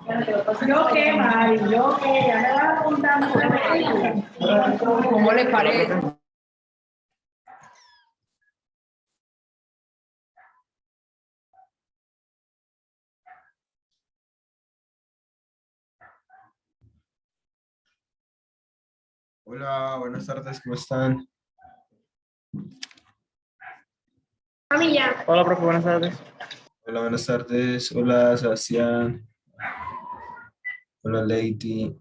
Yo qué, Mari, yo qué, ya me vas apuntando. ¿Cómo le parece? Hola, buenas tardes, ¿cómo están? Hola, profe, buenas tardes. Hola, buenas tardes. Hola, Sebastián. Hola, Lady.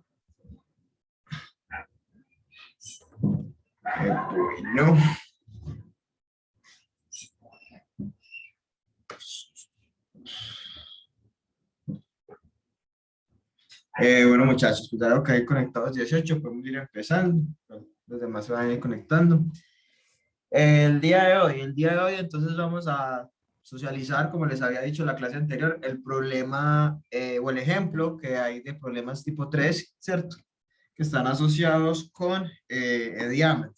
Bueno. Bueno, muchachos, pues dado que hay conectados 18, podemos ir empezando. Los demás se van a ir conectando. El día de hoy, entonces vamos a socializar, como les había dicho en la clase anterior, el problema o el ejemplo que hay de problemas tipo 3, ¿cierto? Que están asociados con diámetro,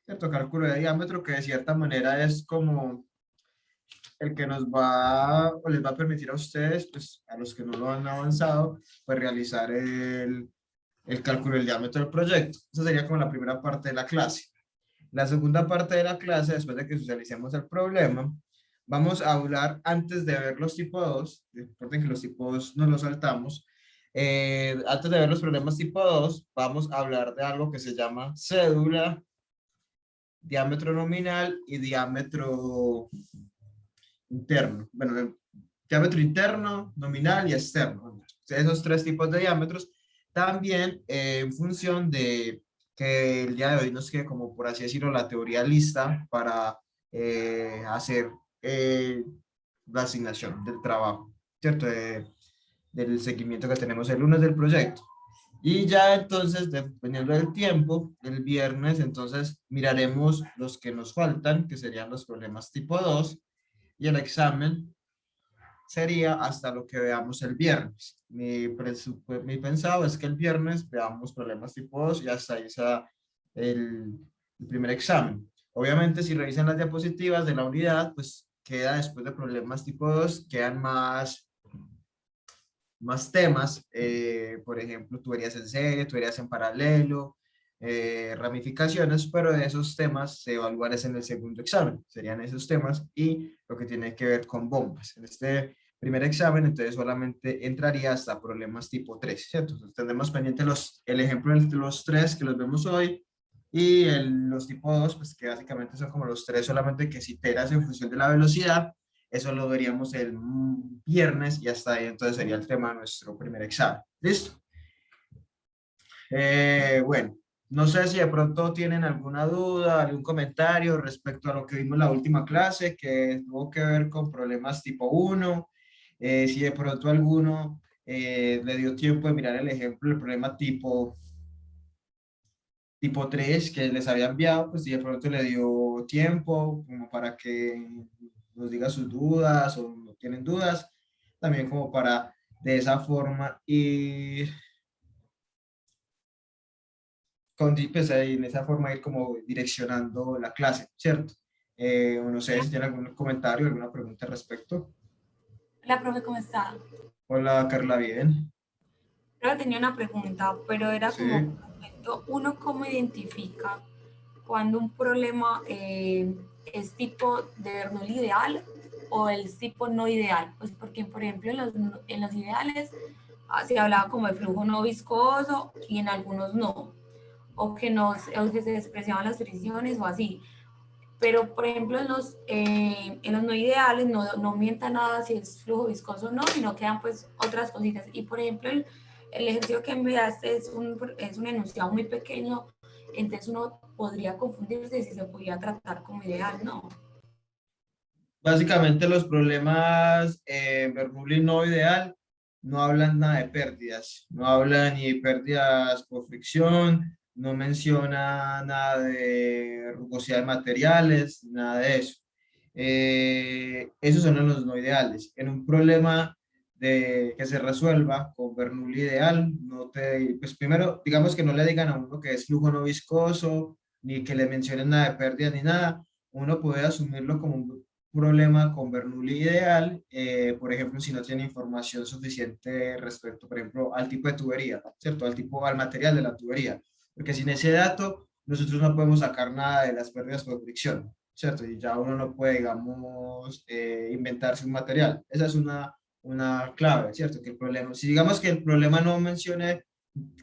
¿cierto? Cálculo de diámetro que de cierta manera es como el que nos va o les va a permitir a ustedes, pues a los que no lo han avanzado, pues realizar el cálculo del diámetro del proyecto. Esa sería como la primera parte de la clase. La segunda parte de la clase, después de que socialicemos el problema, vamos a hablar antes de ver los tipo 2, recuerden que los tipos no los saltamos, antes de ver los problemas tipo 2, vamos a hablar de algo que se llama cédula, diámetro nominal y diámetro interno. Bueno, el diámetro interno, nominal y externo. Esos tres tipos de diámetros. También en función de que el día de hoy nos quede como por así decirlo la teoría lista para hacer la asignación del trabajo, ¿cierto? Del seguimiento que tenemos el lunes del proyecto. Y ya entonces, dependiendo del tiempo, el viernes, entonces miraremos los que nos faltan, que serían los problemas tipo 2 y el examen sería hasta lo que veamos el viernes. Mi pensado es que el viernes veamos problemas tipo 2 y hasta ahí sea el primer examen. Obviamente, si revisan las diapositivas de la unidad, pues queda después de problemas tipo 2 quedan más temas, por ejemplo, tuberías en serie, tuberías en paralelo, ramificaciones, pero de esos temas se evaluarán en el segundo examen, serían esos temas y lo que tiene que ver con bombas. En este primer examen, entonces solamente entraría hasta problemas tipo 3, ¿cierto? Entonces tendremos pendiente el ejemplo de los tres que los vemos hoy y los tipo 2, pues que básicamente son como los tres, solamente que si iteras en función de la velocidad, eso lo veríamos el viernes y hasta ahí entonces sería el tema de nuestro primer examen. ¿Listo? Bueno, no sé si de pronto tienen alguna duda, algún comentario respecto a lo que vimos en la última clase, que tuvo que ver con problemas tipo 1. Si de pronto alguno le dio tiempo de mirar el ejemplo del problema tipo 3 que les había enviado, pues si de pronto le dio tiempo como para que nos diga sus dudas o no tienen dudas, también como para de esa forma ir pues, en esa forma ir como direccionando la clase, ¿cierto? No sé si tienen algún comentario, alguna pregunta al respecto. Hola, profe, ¿cómo está? Hola, Carla, bien. Yo tenía una pregunta, pero era Sí. como, uno cómo identifica cuando un problema es tipo de Bernoulli ideal o el tipo no ideal. Pues porque, por ejemplo, en los ideales se hablaba como de flujo no viscoso y en algunos no, o que, o que se despreciaban las fricciones o así. Pero, por ejemplo, en los no ideales no mienta nada si es flujo viscoso o no, sino quedan pues otras cositas. Y, por ejemplo, el ejercicio que enviaste es un enunciado muy pequeño, entonces uno podría confundirse si se podía tratar como ideal, ¿no? Básicamente los problemas Bernoulli no ideal no hablan nada de pérdidas, no hablan ni de pérdidas por fricción, no menciona nada de rugosidad de materiales, nada de eso. Esos son los no ideales. En un problema que se resuelva con Bernoulli ideal, pues primero, digamos que no le digan a uno que es flujo no viscoso, ni que le mencionen nada de pérdidas ni nada, uno puede asumirlo como problema con Bernoulli ideal, por ejemplo, si no tiene información suficiente respecto, por ejemplo, al tipo de tubería, ¿cierto? Al material de la tubería, porque sin ese dato nosotros no podemos sacar nada de las pérdidas por fricción, ¿cierto? Y ya uno no puede, digamos, inventarse un material. Esa es una clave, ¿cierto? Que el problema, si digamos que el problema no mencione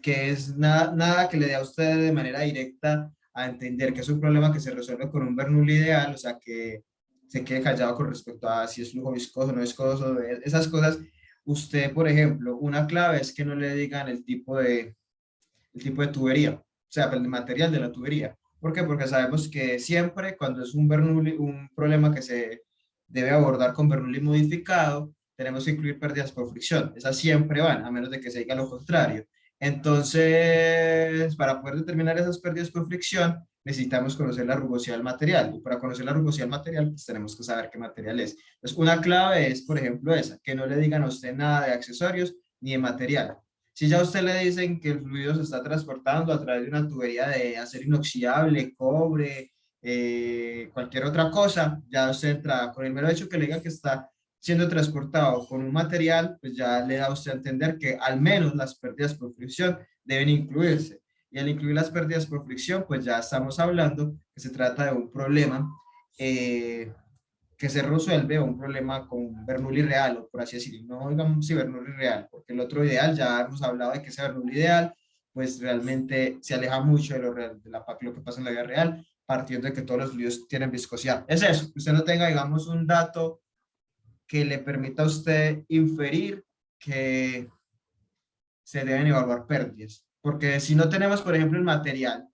que es nada que le dé a usted de manera directa a entender que es un problema que se resuelve con un Bernoulli ideal, o sea, que se quede callado con respecto a si es flujo viscoso o no viscoso, esas cosas. Usted, por ejemplo, una clave es que no le digan el tipo de tubería, o sea, el material de la tubería. ¿Por qué? Porque sabemos que siempre cuando es un Bernoulli, un problema que se debe abordar con Bernoulli modificado, tenemos que incluir pérdidas por fricción. Esas siempre van, a menos de que se diga lo contrario. Entonces, para poder determinar esas pérdidas por fricción, necesitamos conocer la rugosidad del material. Y para conocer la rugosidad del material, pues tenemos que saber qué material es. Entonces, una clave es, por ejemplo, esa, que no le digan a usted nada de accesorios ni de material. Si ya a usted le dicen que el fluido se está transportando a través de una tubería de acero inoxidable, cobre, cualquier otra cosa, ya usted entra con el mero hecho que le diga que está siendo transportado con un material, pues ya le da a usted a entender que al menos las pérdidas por fricción deben incluirse. Y al incluir las pérdidas por fricción, pues ya estamos hablando que se trata de un problema que se resuelve, un problema con Bernoulli real, o por así decirlo, no digamos si Bernoulli real, porque el otro ideal, ya hemos hablado de que ese Bernoulli ideal, pues realmente se aleja mucho de lo real, de lo que pasa en la vida real, partiendo de que todos los fluidos tienen viscosidad. Es eso, que usted no tenga, digamos, un dato que le permita a usted inferir que se deben evaluar pérdidas. Porque si no tenemos, por ejemplo, el material,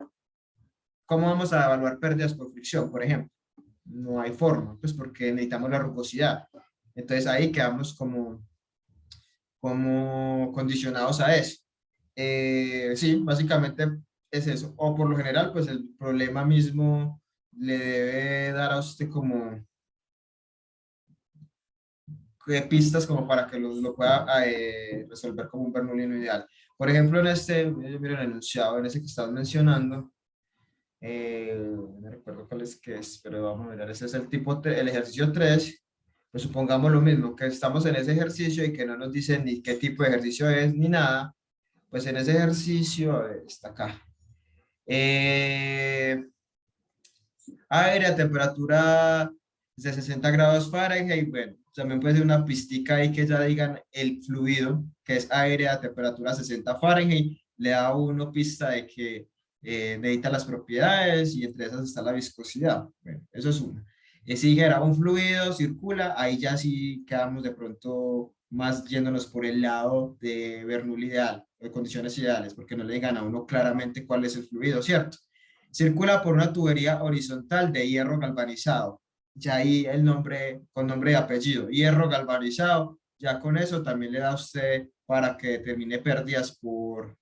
¿cómo vamos a evaluar pérdidas por fricción, por ejemplo? No hay forma, pues porque necesitamos la rugosidad. Entonces ahí quedamos como condicionados a eso. Sí, básicamente es eso. O por lo general, pues el problema mismo le debe dar a usted como pistas como para que lo pueda resolver como un Bernoulli ideal. Por ejemplo, en miren el enunciado, en ese que estamos mencionando, no me recuerdo cuál es que es, pero vamos a mirar, ese es el el ejercicio 3, pues supongamos lo mismo, que estamos en ese ejercicio y que no nos dicen ni qué tipo de ejercicio es ni nada, pues en ese ejercicio, a ver, está acá. Aire a temperatura de 60 grados Fahrenheit, bueno, también puede ser una pistica ahí que ya digan el fluido, que es aire a temperatura 60 Fahrenheit, le da a uno pista de que necesita las propiedades y entre esas está la viscosidad. Bueno, eso es una. Si dijera un fluido circula, ahí ya sí quedamos de pronto más yéndonos por el lado de Bernoulli ideal, de condiciones ideales, porque no le digan a uno claramente cuál es el fluido, ¿cierto? Circula por una tubería horizontal de hierro galvanizado. Ya ahí el nombre, con nombre y apellido, hierro galvanizado, ya con eso también le da a usted para que determine pérdidas por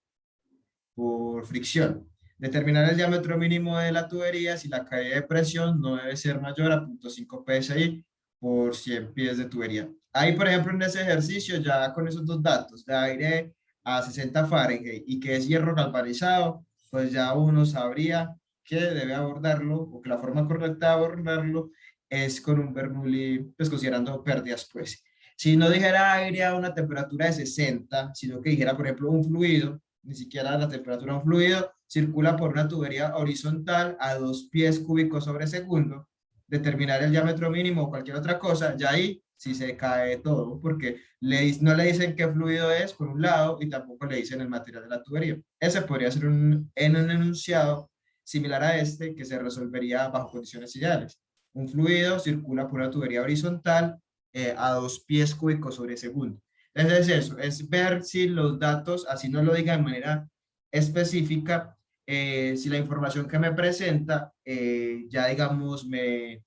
fricción. Determinar el diámetro mínimo de la tubería si la caída de presión no debe ser mayor a 0.5 psi por 100 pies de tubería. Ahí, por ejemplo, en ese ejercicio, ya con esos dos datos, de aire a 60 Fahrenheit y que es hierro galvanizado, pues ya uno sabría que debe abordarlo, o que la forma correcta de abordarlo es con un Bernoulli, pues considerando pérdidas, pues. Si no dijera aire a una temperatura de 60, sino que dijera, por ejemplo, un fluido, ni siquiera la temperatura de un fluido, circula por una tubería horizontal a 2 pies cúbicos sobre segundo, determinar el diámetro mínimo o cualquier otra cosa, ya ahí sí se cae todo, porque no le dicen qué fluido es, por un lado, y tampoco le dicen el material de la tubería. Ese podría ser en un enunciado similar a este, que se resolvería bajo condiciones ideales. Un fluido circula por una tubería horizontal a 2 pies cúbicos sobre segundo. Entonces es eso, es ver si los datos, así no lo diga de manera específica, si la información que me presenta ya digamos me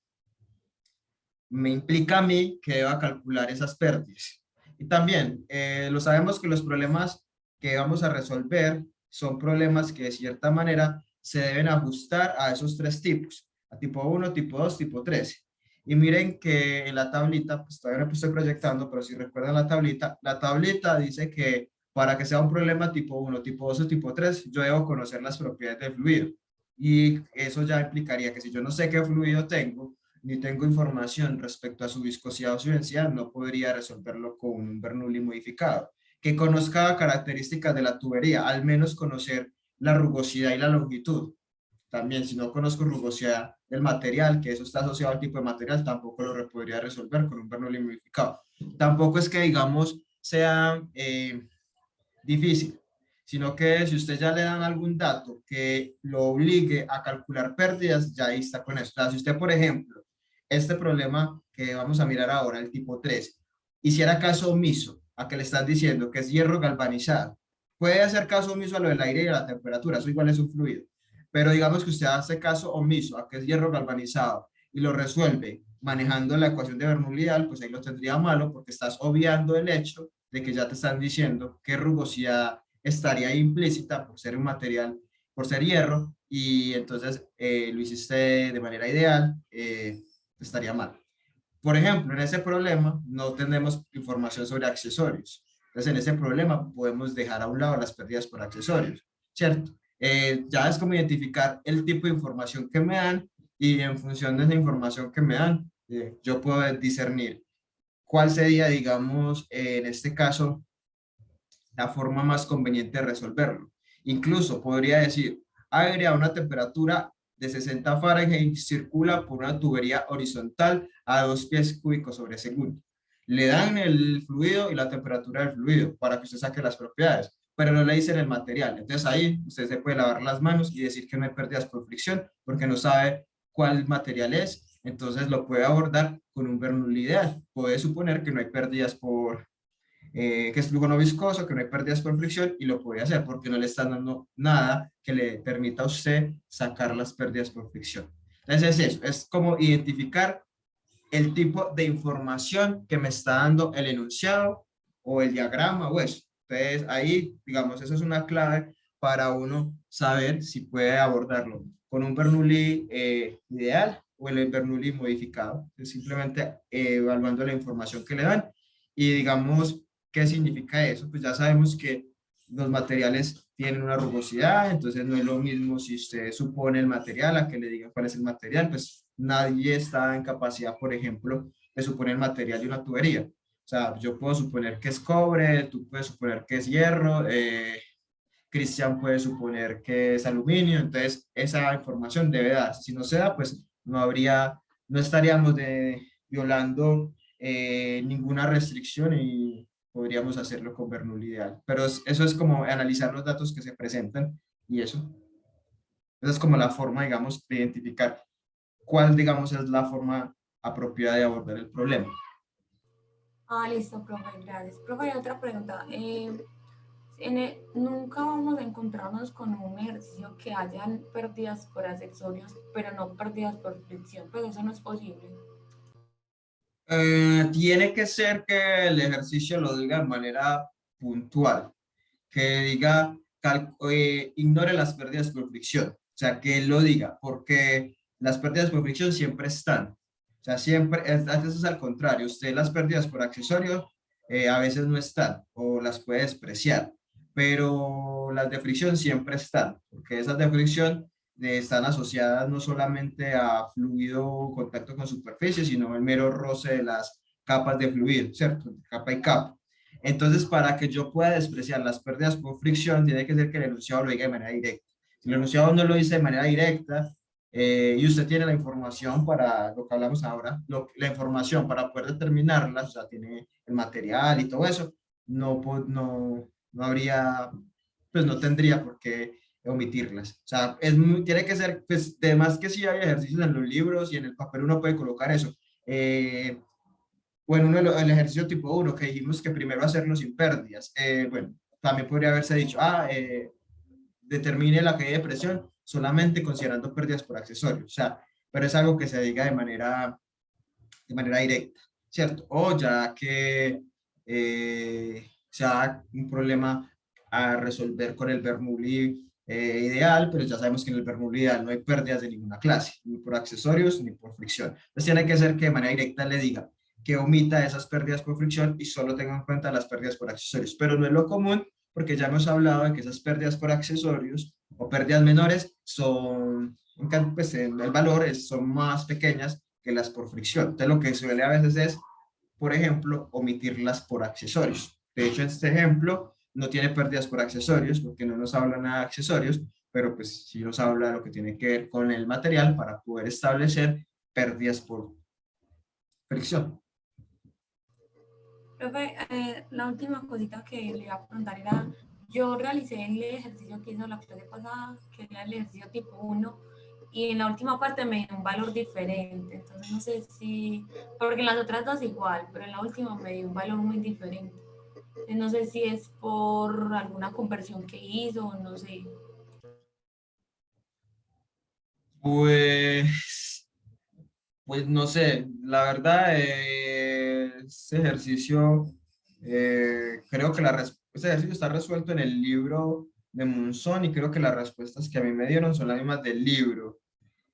implica a mí que deba calcular esas pérdidas. Y también lo sabemos que los problemas que vamos a resolver son problemas que de cierta manera se deben ajustar a esos tres tipos, a tipo 1, tipo 2, tipo 3. Y miren que en la tablita, pues todavía no estoy proyectando, pero si recuerdan la tablita dice que para que sea un problema tipo 1, tipo 2 o tipo 3, yo debo conocer las propiedades del fluido. Y eso ya implicaría que si yo no sé qué fluido tengo, ni tengo información respecto a su viscosidad o su densidad, no podría resolverlo con un Bernoulli modificado. Que conozca características de la tubería, al menos conocer la rugosidad y la longitud. También, si no conozco rugosidad del material, que eso está asociado al tipo de material, tampoco lo podría resolver con un Bernoulli modificado. Tampoco es que, digamos, sea difícil, sino que si usted ya le dan algún dato que lo obligue a calcular pérdidas, ya ahí está con eso. O sea, si usted, por ejemplo, este problema que vamos a mirar ahora, el tipo 3, hiciera caso omiso a que le están diciendo que es hierro galvanizado, puede hacer caso omiso a lo del aire y a la temperatura, eso igual es un fluido, pero digamos que usted hace caso omiso a que es hierro galvanizado y lo resuelve manejando la ecuación de Bernoulli ideal, pues ahí lo tendría malo porque estás obviando el hecho de que ya te están diciendo qué rugosidad estaría implícita por ser un material, por ser hierro, y entonces lo hiciste de manera ideal, estaría mal. Por ejemplo, en ese problema no tenemos información sobre accesorios. Entonces, en ese problema podemos dejar a un lado las pérdidas por accesorios, ¿cierto? Ya es como identificar el tipo de información que me dan y en función de esa información que me dan, yo puedo discernir cuál sería, digamos, en este caso, la forma más conveniente de resolverlo. Incluso podría decir, aire a una temperatura de 60 Fahrenheit circula por una tubería horizontal a 2 pies cúbicos sobre segundo. Le dan el fluido y la temperatura del fluido para que usted saque las propiedades, pero no le dicen el material. Entonces ahí usted se puede lavar las manos y decir que no hay pérdidas por fricción porque no sabe cuál material es. Entonces lo puede abordar con un Bernoulli ideal. Puede suponer que no hay pérdidas por que es flujo no viscoso, que no hay pérdidas por fricción, y lo puede hacer porque no le están dando nada que le permita a usted sacar las pérdidas por fricción. Entonces es eso, es como identificar el tipo de información que me está dando el enunciado o el diagrama o eso. Entonces ahí, digamos, eso es una clave para uno saber si puede abordarlo con un Bernoulli ideal o el Bernoulli modificado. Es simplemente evaluando la información que le dan y digamos, ¿qué significa eso? Pues ya sabemos que los materiales tienen una rugosidad, entonces no es lo mismo si usted supone el material a que le diga cuál es el material, pues nadie está en capacidad, por ejemplo, de suponer el material de una tubería. O sea, yo puedo suponer que es cobre, tú puedes suponer que es hierro, Cristian puede suponer que es aluminio, entonces esa información debe darse. Si no se da, pues no estaríamos violando ninguna restricción y podríamos hacerlo con Bernoulli ideal. Pero eso es como analizar los datos que se presentan y eso. Esa es como la forma, digamos, de identificar cuál, digamos, es la forma apropiada de abordar el problema. Ah, listo, profe, gracias. Profe, hay otra pregunta. Nunca vamos a encontrarnos con un ejercicio que hayan pérdidas por accesorios, pero no pérdidas por fricción, pues eso no es posible. Tiene que ser que el ejercicio lo diga de manera puntual, que diga, ignore las pérdidas por fricción, o sea, que él lo diga, porque las pérdidas por fricción siempre están, o sea, siempre, a veces es al contrario, usted las pérdidas por accesorio a veces no están, o las puede despreciar, pero las de fricción siempre están, porque esas de fricción están asociadas no solamente a fluido contacto con superficie, sino el mero roce de las capas de fluido, ¿cierto? Capa y capa. Entonces, para que yo pueda despreciar las pérdidas por fricción, tiene que ser que el enunciado lo diga de manera directa. Si el enunciado no lo dice de manera directa, y usted tiene la información para lo que hablamos ahora, la información para poder determinarla, o sea, tiene el material y todo eso, no habría, pues no tendría por qué omitirlas. O sea, tiene que ser, pues, además que sí hay ejercicios en los libros y en el papel uno puede colocar eso. Bueno, el ejercicio tipo 1 que dijimos que primero hacerlo sin pérdidas. Bueno, también podría haberse dicho, determine la caída de presión solamente considerando pérdidas por accesorios. O sea, pero es algo que se diga de manera directa, ¿cierto? O ya que sea un problema a resolver con el Bernoulli ideal, pero ya sabemos que en el Bernoulli ideal no hay pérdidas de ninguna clase, ni por accesorios ni por fricción. Entonces tiene que ser que de manera directa le diga que omita esas pérdidas por fricción y solo tenga en cuenta las pérdidas por accesorios, pero no es lo común porque ya hemos hablado de que esas pérdidas por accesorios o pérdidas menores son, pues en el valor son más pequeñas que las por fricción. Entonces lo que suele a veces es, por ejemplo, omitirlas por accesorios. De hecho, este ejemplo no tiene pérdidas por accesorios porque no nos habla nada de accesorios, pero pues sí nos habla de lo que tiene que ver con el material para poder establecer pérdidas por fricción. Profe, la última cosita que le iba a preguntar era, yo realicé el ejercicio que hizo la clase pasada, que era el ejercicio tipo 1, y en la última parte me dio un valor diferente, entonces no sé si, porque en las otras dos igual, pero en la última me dio un valor muy diferente. Entonces no sé si es por alguna conversión que hizo, no sé. Pues, pues no sé, la verdad, ese ejercicio, creo que ese ejercicio está resuelto en el libro de Monzón y creo que las respuestas que a mí me dieron son las mismas del libro.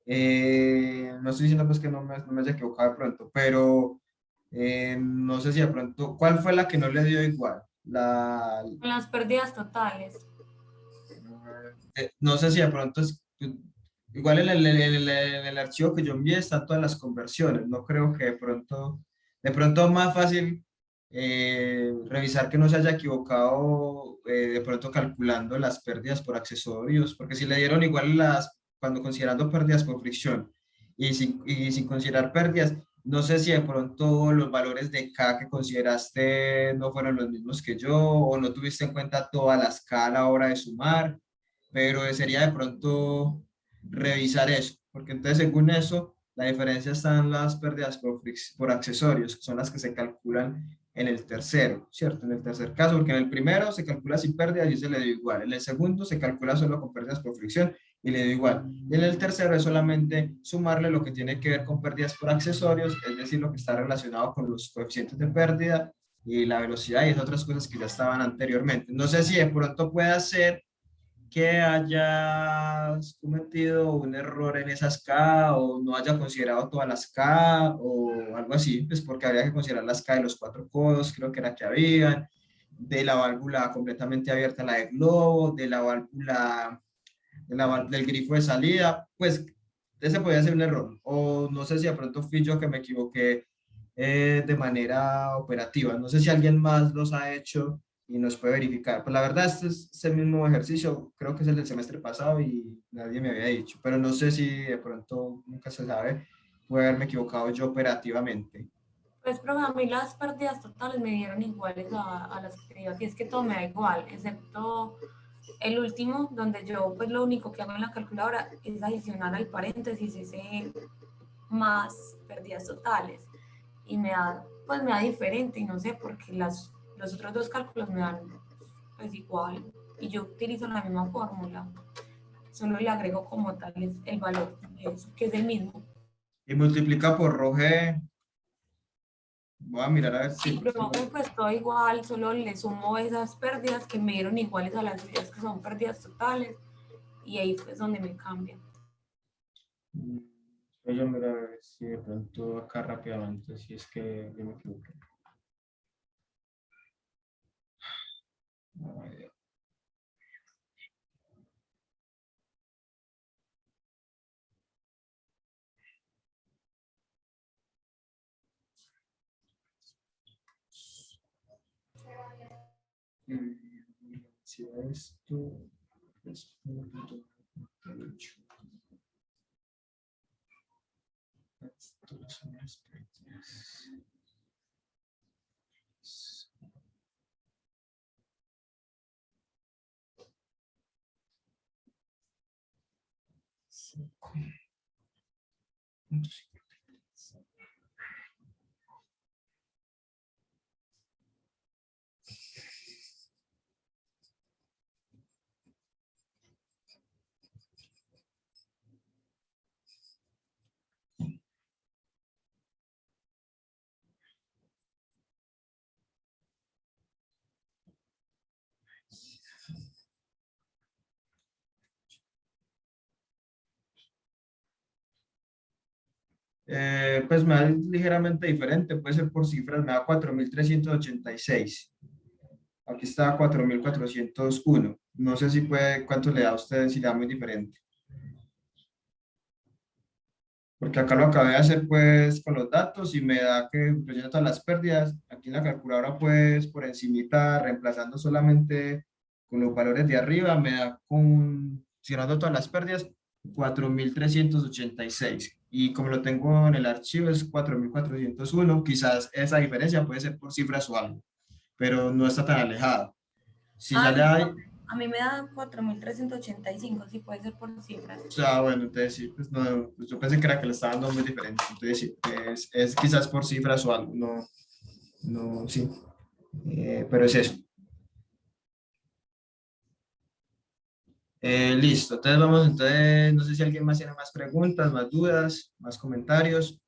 No estoy diciendo pues que no me haya equivocado de pronto, pero no sé si de pronto, ¿cuál fue la que no le dio igual? Con las pérdidas totales. No sé si de pronto es, igual en el archivo que yo envié están todas las conversiones, no creo que de pronto más fácil revisar que no se haya equivocado de pronto calculando las pérdidas por accesorios, porque si le dieron igual cuando considerando pérdidas por fricción y sin considerar pérdidas, no sé si de pronto los valores de K que consideraste no fueron los mismos que yo o no tuviste en cuenta toda la escala a la hora de sumar, pero sería de pronto revisar eso, porque entonces según eso, la diferencia está en las pérdidas por accesorios, que son las que se calculan en el tercero, ¿cierto? En el tercer caso, porque en el primero se calcula sin pérdidas y se le dio igual, en el segundo se calcula solo con pérdidas por fricción y le dio igual, y en el tercero es solamente sumarle lo que tiene que ver con pérdidas por accesorios, es decir, lo que está relacionado con los coeficientes de pérdida y la velocidad y esas otras cosas que ya estaban anteriormente. No sé si de pronto puede ser que hayas cometido un error en esas K o no haya considerado todas las K o algo así, pues porque habría que considerar las K de los cuatro codos, creo que era que habían, de la válvula completamente abierta, la de globo, de la válvula, del grifo de salida, pues ese podría ser un error. O no sé si de pronto fui yo que me equivoqué de manera operativa. No sé si alguien más los ha hecho y nos puede verificar. Pues la verdad, este es el mismo ejercicio, creo que es el del semestre pasado y nadie me había dicho, pero no sé si de pronto, nunca se sabe, puede haberme equivocado yo operativamente. Pues, profe, a mí las pérdidas totales me dieron iguales a las que dio, y es que todo me da igual, excepto el último, donde yo pues lo único que hago en la calculadora es adicionar al paréntesis ese más pérdidas totales y pues me da diferente y no sé por qué los otros dos cálculos me dan pues igual y yo utilizo la misma fórmula, solo le agrego como tal el valor de eso, que es el mismo. Y multiplica por Roge, voy a mirar a ver si... Sí, pero pues todo igual, solo le sumo esas pérdidas que me dieron iguales a las suyas, que son pérdidas totales, y ahí fue donde me cambian. Yo miro a ver si de pronto acá rápidamente, si es que yo me equivoqué. Ay, si esto es 1.48. Esto son las pérdidas. Pues me da ligeramente diferente, puede ser por cifras, me da 4.386. Aquí está 4.401. No sé si puede, cuánto le da a usted, si le da muy diferente. Porque acá lo acabé de hacer pues con los datos y me da que incluyendo todas las pérdidas, aquí en la calculadora pues por encimita, reemplazando solamente con los valores de arriba, me da considerando todas las pérdidas, 4.386. Y como lo tengo en el archivo es 4.401, quizás esa diferencia puede ser por cifras o algo, pero no está tan alejada. Si ya le No, hay, a mí me da 4.385, sí puede ser por cifras. o sea, bueno, entonces sí, pues no, pues yo pensé que era que le estaba dando muy diferente, entonces sí, es quizás por cifras o algo, no, no, sí, pero es eso. Listo, entonces vamos, entonces, no sé si alguien más tiene más preguntas, más dudas, más comentarios.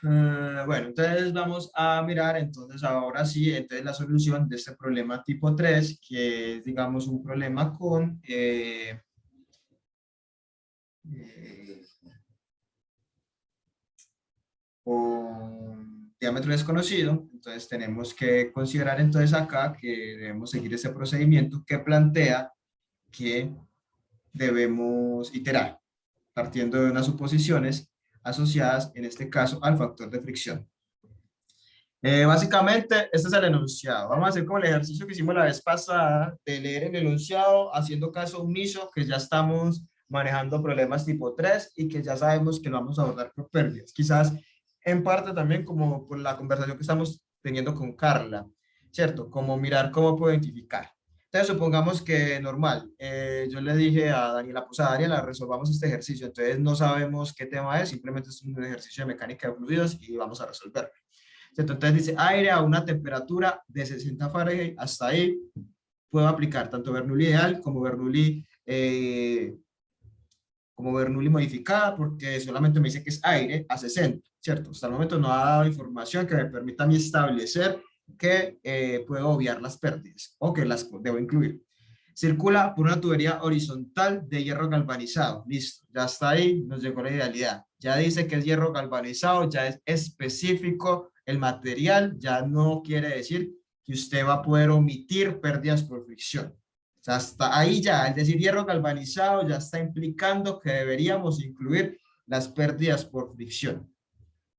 Bueno, entonces vamos a mirar, entonces ahora sí, entonces la solución de este problema tipo 3 que es, digamos, un problema eh, con diámetro desconocido, entonces tenemos que considerar entonces acá que debemos seguir ese procedimiento que plantea que debemos iterar, partiendo de unas suposiciones asociadas, en este caso, al factor de fricción. Básicamente, este es el enunciado. Vamos a hacer como el ejercicio que hicimos la vez pasada de leer el enunciado haciendo caso omiso, que ya estamos manejando problemas tipo 3 y que ya sabemos que lo vamos a abordar por pérdidas. Quizás en parte también como por la conversación que estamos teniendo con Carla, ¿cierto? Como mirar cómo puedo identificar. Entonces, supongamos que normal, yo le dije a Daniela, pues a Daniela, resolvamos este ejercicio, entonces no sabemos qué tema es, simplemente es un ejercicio de mecánica de fluidos y vamos a resolverlo. Entonces dice aire a una temperatura de 60 Fahrenheit, hasta ahí puedo aplicar tanto Bernoulli ideal como Bernoulli modificada, porque solamente me dice que es aire a 60, ¿cierto? Hasta el momento no ha dado información que me permita a mí establecer que puedo obviar las pérdidas o que las debo incluir. Circula por una tubería horizontal de hierro galvanizado. Listo, ya está ahí, nos llegó la idealidad. Ya dice que es hierro galvanizado, ya es específico el material, ya no quiere decir que usted va a poder omitir pérdidas por fricción. O sea, hasta ahí ya, es decir, hierro galvanizado ya está implicando que deberíamos incluir las pérdidas por fricción.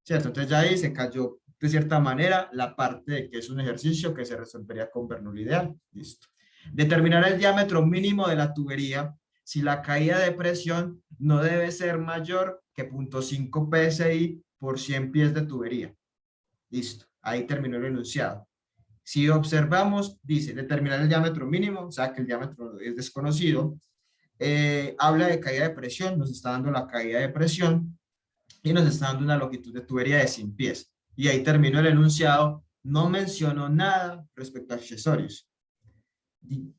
¿Cierto? Entonces ya ahí se cayó de cierta manera la parte de que es un ejercicio que se resolvería con Bernoulli ideal. Listo. Determinar el diámetro mínimo de la tubería si la caída de presión no debe ser mayor que 0.5 psi por 100 pies de tubería. Listo. Ahí terminó el enunciado. Si observamos, dice determinar el diámetro mínimo, o sea que el diámetro es desconocido. Habla de caída de presión, nos está dando la caída de presión y nos está dando una longitud de tubería de 100 pies. Y ahí terminó el enunciado. No mencionó nada respecto a accesorios.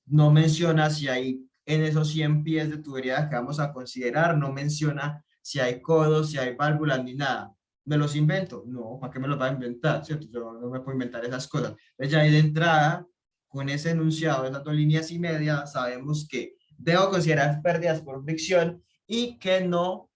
No menciona si hay en esos 100 pies de tubería que vamos a considerar, no menciona si hay codos, si hay válvulas, ni nada. ¿Me los invento? No, ¿para qué me los va a inventar? ¿Cierto? Yo no me puedo inventar esas cosas. Entonces ya ahí de entrada, con ese enunciado, esas 2 líneas y media, sabemos que debo considerar pérdidas por fricción y que no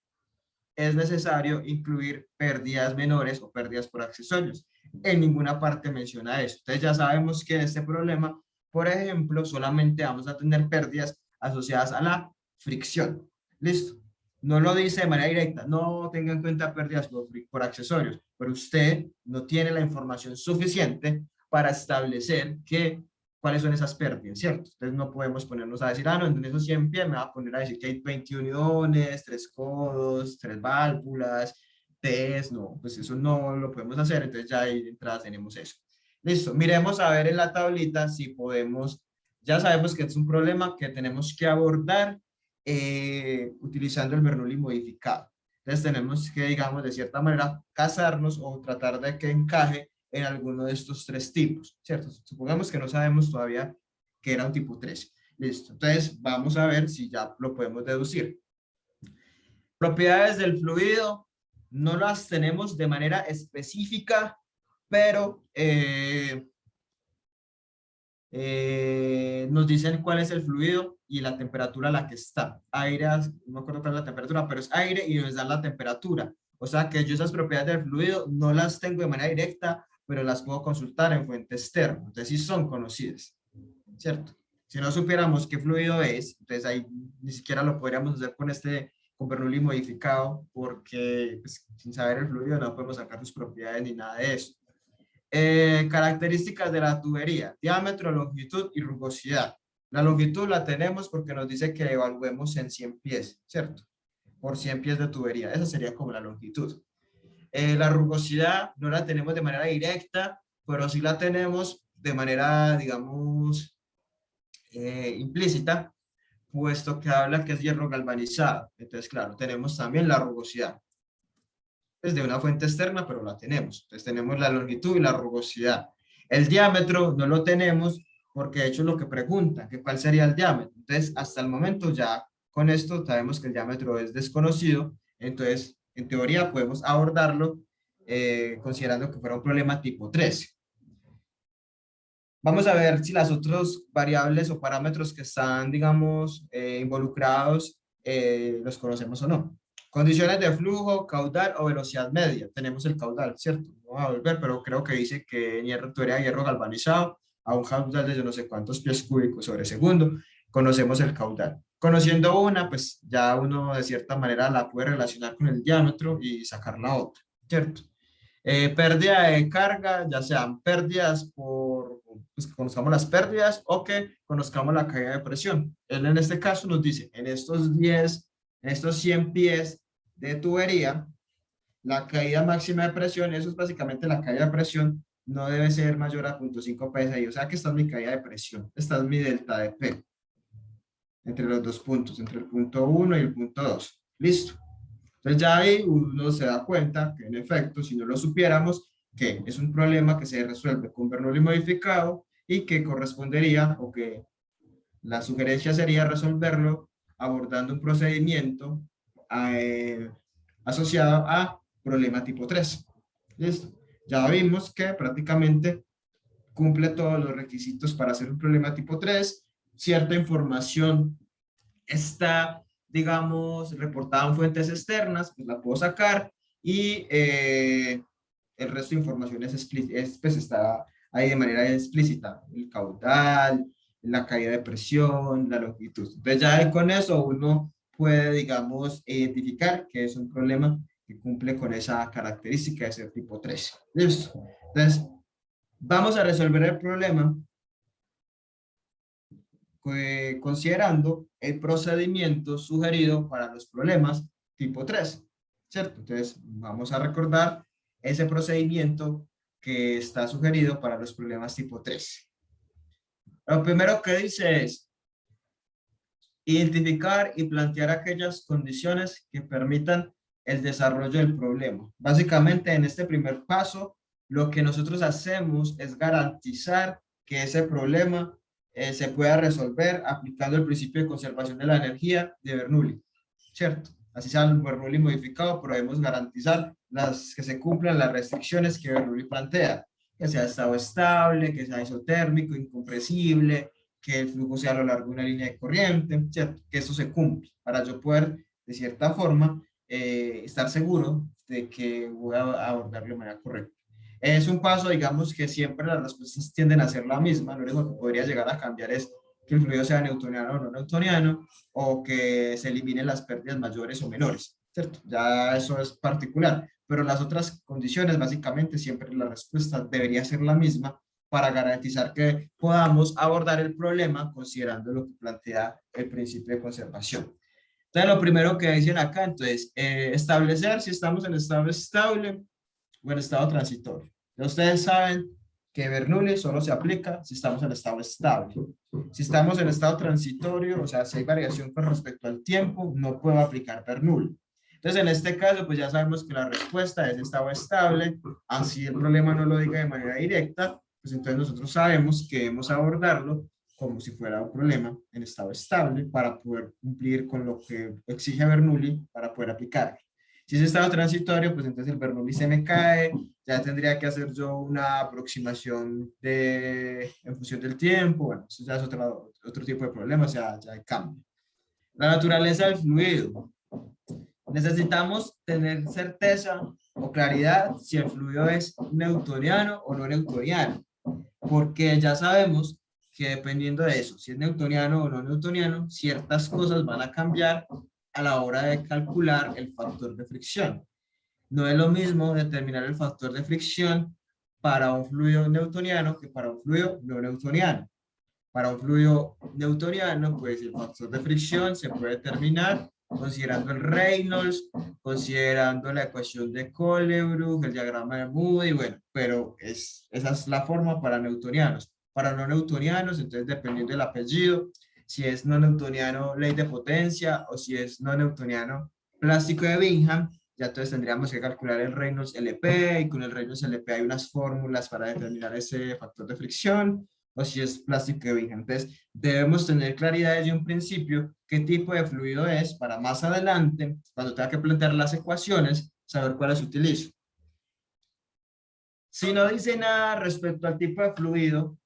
es necesario incluir pérdidas menores o pérdidas por accesorios. En ninguna parte menciona esto. Entonces ya sabemos que en este problema, por ejemplo, solamente vamos a tener pérdidas asociadas a la fricción. Listo. No lo dice de manera directa, no tenga en cuenta pérdidas por accesorios, pero usted no tiene la información suficiente para establecer cuáles son esas pérdidas, ¿cierto? Entonces no podemos ponernos a decir, no, en esos 100 pies me va a poner a decir que hay 20 uniones, 3 codos, 3 válvulas, TES, no, pues eso no lo podemos hacer, entonces ya ahí de entrada tenemos eso. Listo, miremos a ver en la tablita si podemos, ya sabemos que es un problema que tenemos que abordar utilizando el Bernoulli modificado. Entonces tenemos que, digamos, de cierta manera, casarnos o tratar de que encaje en alguno de estos 3 tipos, ¿cierto? Supongamos que no sabemos todavía que era un tipo 3. Listo. Entonces, vamos a ver si ya lo podemos deducir. Propiedades del fluido no las tenemos de manera específica, pero nos dicen cuál es el fluido y la temperatura a la que está. Aire, no me acuerdo cuál es la temperatura, pero es aire y nos da la temperatura. O sea que yo esas propiedades del fluido no las tengo de manera directa, pero las puedo consultar en fuente externa. Entonces sí son conocidas, ¿cierto? Si no supiéramos qué fluido es, entonces ahí ni siquiera lo podríamos hacer con Bernoulli modificado, porque pues, sin saber el fluido no podemos sacar sus propiedades ni nada de eso. Características de la tubería: diámetro, longitud y rugosidad. La longitud la tenemos porque nos dice que evaluemos en 100 pies, ¿cierto? Por 100 pies de tubería. Esa sería como la longitud. La rugosidad no la tenemos de manera directa, pero sí la tenemos de manera, digamos, implícita, puesto que habla que es hierro galvanizado. Entonces, claro, tenemos también la rugosidad. Es de una fuente externa, pero la tenemos. Entonces, tenemos la longitud y la rugosidad. El diámetro no lo tenemos porque de hecho es lo que pregunta, que cuál sería el diámetro. Entonces, hasta el momento ya con esto sabemos que el diámetro es desconocido. Entonces, en teoría podemos abordarlo considerando que fuera un problema tipo 3. Vamos a ver si las otras variables o parámetros que están, digamos, involucrados los conocemos o no. Condiciones de flujo, caudal o velocidad media. Tenemos el caudal, ¿cierto? No voy a volver, pero creo que dice que tubería de hierro galvanizado a un caudal de yo no sé cuántos pies cúbicos sobre segundo. Conocemos el caudal. Conociendo una, pues ya uno de cierta manera la puede relacionar con el diámetro y sacar la otra, ¿cierto? Pérdida de carga, ya sean pérdidas pues que conozcamos las pérdidas o que conozcamos la caída de presión. Él en este caso nos dice, en estos 100 pies de tubería, la caída máxima de presión, eso es básicamente la caída de presión, no debe ser mayor a 0.5 psi, o sea que esta es mi caída de presión, esta es mi delta de P, entre los dos puntos, entre el punto 1 y el punto 2. Listo. Entonces ya ahí uno se da cuenta que en efecto, si no lo supiéramos, que es un problema que se resuelve con Bernoulli modificado y que correspondería, o que la sugerencia sería resolverlo abordando un procedimiento asociado a problema tipo 3. ¿Listo? Ya vimos que prácticamente cumple todos los requisitos para hacer un problema tipo 3. Cierta información está, digamos, reportada en fuentes externas, pues la puedo sacar y el resto de información pues está ahí de manera explícita, el caudal, la caída de presión, la longitud. Entonces ya con eso uno puede, digamos, identificar que es un problema que cumple con esa característica de ser tipo 3. ¿Listo? Entonces, vamos a resolver el problema considerando el procedimiento sugerido para los problemas tipo 3, ¿cierto? Entonces, vamos a recordar ese procedimiento que está sugerido para los problemas tipo 3. Lo primero que dice es identificar y plantear aquellas condiciones que permitan el desarrollo del problema. Básicamente, en este primer paso, lo que nosotros hacemos es garantizar que ese problema se pueda resolver aplicando el principio de conservación de la energía de Bernoulli, ¿cierto? Así sea el Bernoulli modificado, pero debemos garantizar que se cumplan las restricciones que Bernoulli plantea, que sea estado estable, que sea isotérmico, incompresible, que el flujo sea a lo largo de una línea de corriente, ¿cierto? Que eso se cumple para yo poder, de cierta forma, estar seguro de que voy a abordarlo de manera correcta. Es un paso, digamos, que siempre las respuestas tienden a ser la misma. Lo único que podría llegar a cambiar es que el fluido sea newtoniano o no newtoniano, o que se eliminen las pérdidas mayores o menores, ¿cierto? Ya eso es particular, pero las otras condiciones, básicamente, siempre la respuesta debería ser la misma para garantizar que podamos abordar el problema considerando lo que plantea el principio de conservación. Entonces, lo primero que dicen acá, entonces, establecer si estamos en estado estable o en estado transitorio. Ya ustedes saben que Bernoulli solo se aplica si estamos en estado estable. Si estamos en estado transitorio, o sea, si hay variación con respecto al tiempo, no puedo aplicar Bernoulli. Entonces, en este caso, pues ya sabemos que la respuesta es estado estable, así el problema no lo diga de manera directa, pues entonces nosotros sabemos que debemos abordarlo como si fuera un problema en estado estable para poder cumplir con lo que exige Bernoulli para poder aplicarlo. Si es estado transitorio, pues entonces el Bernoulli se me cae, ya tendría que hacer yo una aproximación en función del tiempo, bueno, eso ya es otro tipo de problema, o sea, ya hay cambio. La naturaleza del fluido. Necesitamos tener certeza o claridad si el fluido es newtoniano o no newtoniano, porque ya sabemos que dependiendo de eso, si es newtoniano o no newtoniano, ciertas cosas van a cambiar a la hora de calcular el factor de fricción. No es lo mismo determinar el factor de fricción para un fluido newtoniano que para un fluido no newtoniano. Para un fluido newtoniano, pues el factor de fricción se puede determinar considerando el Reynolds, considerando la ecuación de Colebrook, el diagrama de Moody, bueno, pero esa es la forma para newtonianos. Para no newtonianos, entonces dependiendo del apellido, si es no newtoniano, ley de potencia, o si es no newtoniano, plástico de Bingham, ya entonces tendríamos que calcular el Reynolds LP, y con el Reynolds LP hay unas fórmulas para determinar ese factor de fricción, o si es plástico de Bingham. Entonces, debemos tener claridad desde un principio qué tipo de fluido es para más adelante, cuando tenga que plantear las ecuaciones, saber cuáles utilizo. Si no dice nada respecto al tipo de fluido,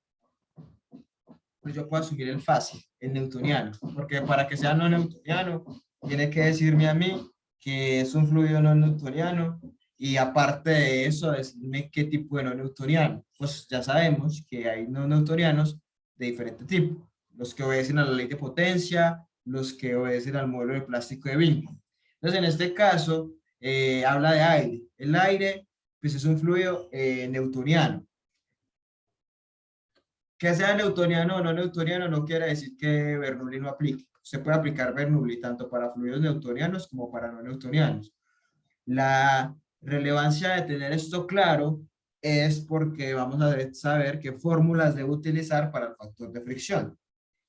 pues yo puedo asumir el fácil, el newtoniano, porque para que sea no newtoniano, tiene que decirme a mí que es un fluido no newtoniano, y aparte de eso, decirme qué tipo de no newtoniano. Pues ya sabemos que hay no newtonianos de diferente tipo, los que obedecen a la ley de potencia, los que obedecen al modelo de plástico de Bingham. Entonces, en este caso, habla de aire. El aire, pues es un fluido newtoniano. Que sea newtoniano o no newtoniano no quiere decir que Bernoulli no aplique. Se puede aplicar Bernoulli tanto para fluidos newtonianos como para no newtonianos. La relevancia de tener esto claro es porque vamos a saber qué fórmulas debo utilizar para el factor de fricción.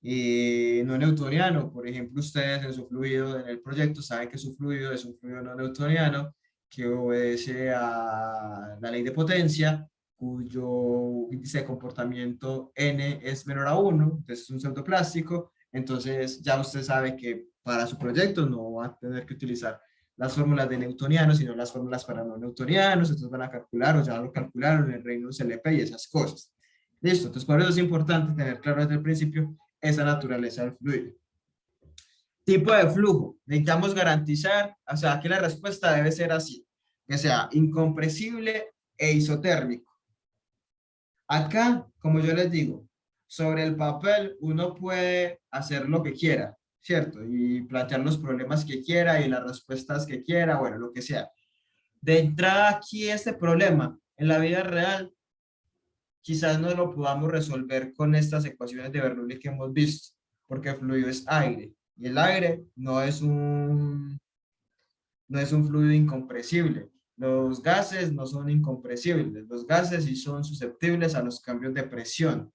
Y no newtoniano, por ejemplo, ustedes en su fluido, en el proyecto, saben que su fluido es un fluido no newtoniano que obedece a la ley de potencia, cuyo índice de comportamiento n es menor a 1, entonces es un pseudoplástico. Entonces ya usted sabe que para su proyecto no va a tener que utilizar las fórmulas de newtonianos, sino las fórmulas para no newtonianos. Entonces van a calcular, o ya lo calcularon, el Reynolds LP y esas cosas. Listo, entonces por eso es importante tener claro desde el principio esa naturaleza del fluido. Tipo de flujo. Necesitamos garantizar, o sea, que la respuesta debe ser así, que sea incompresible e isotérmico. Acá, como yo les digo, sobre el papel uno puede hacer lo que quiera, ¿cierto? Y plantear los problemas que quiera y las respuestas que quiera, bueno, lo que sea. De entrada aquí este problema, en la vida real, quizás no lo podamos resolver con estas ecuaciones de Bernoulli que hemos visto, porque el fluido es aire, y el aire no es un fluido incompresible. Los gases no son incompresibles, los gases sí son susceptibles a los cambios de presión.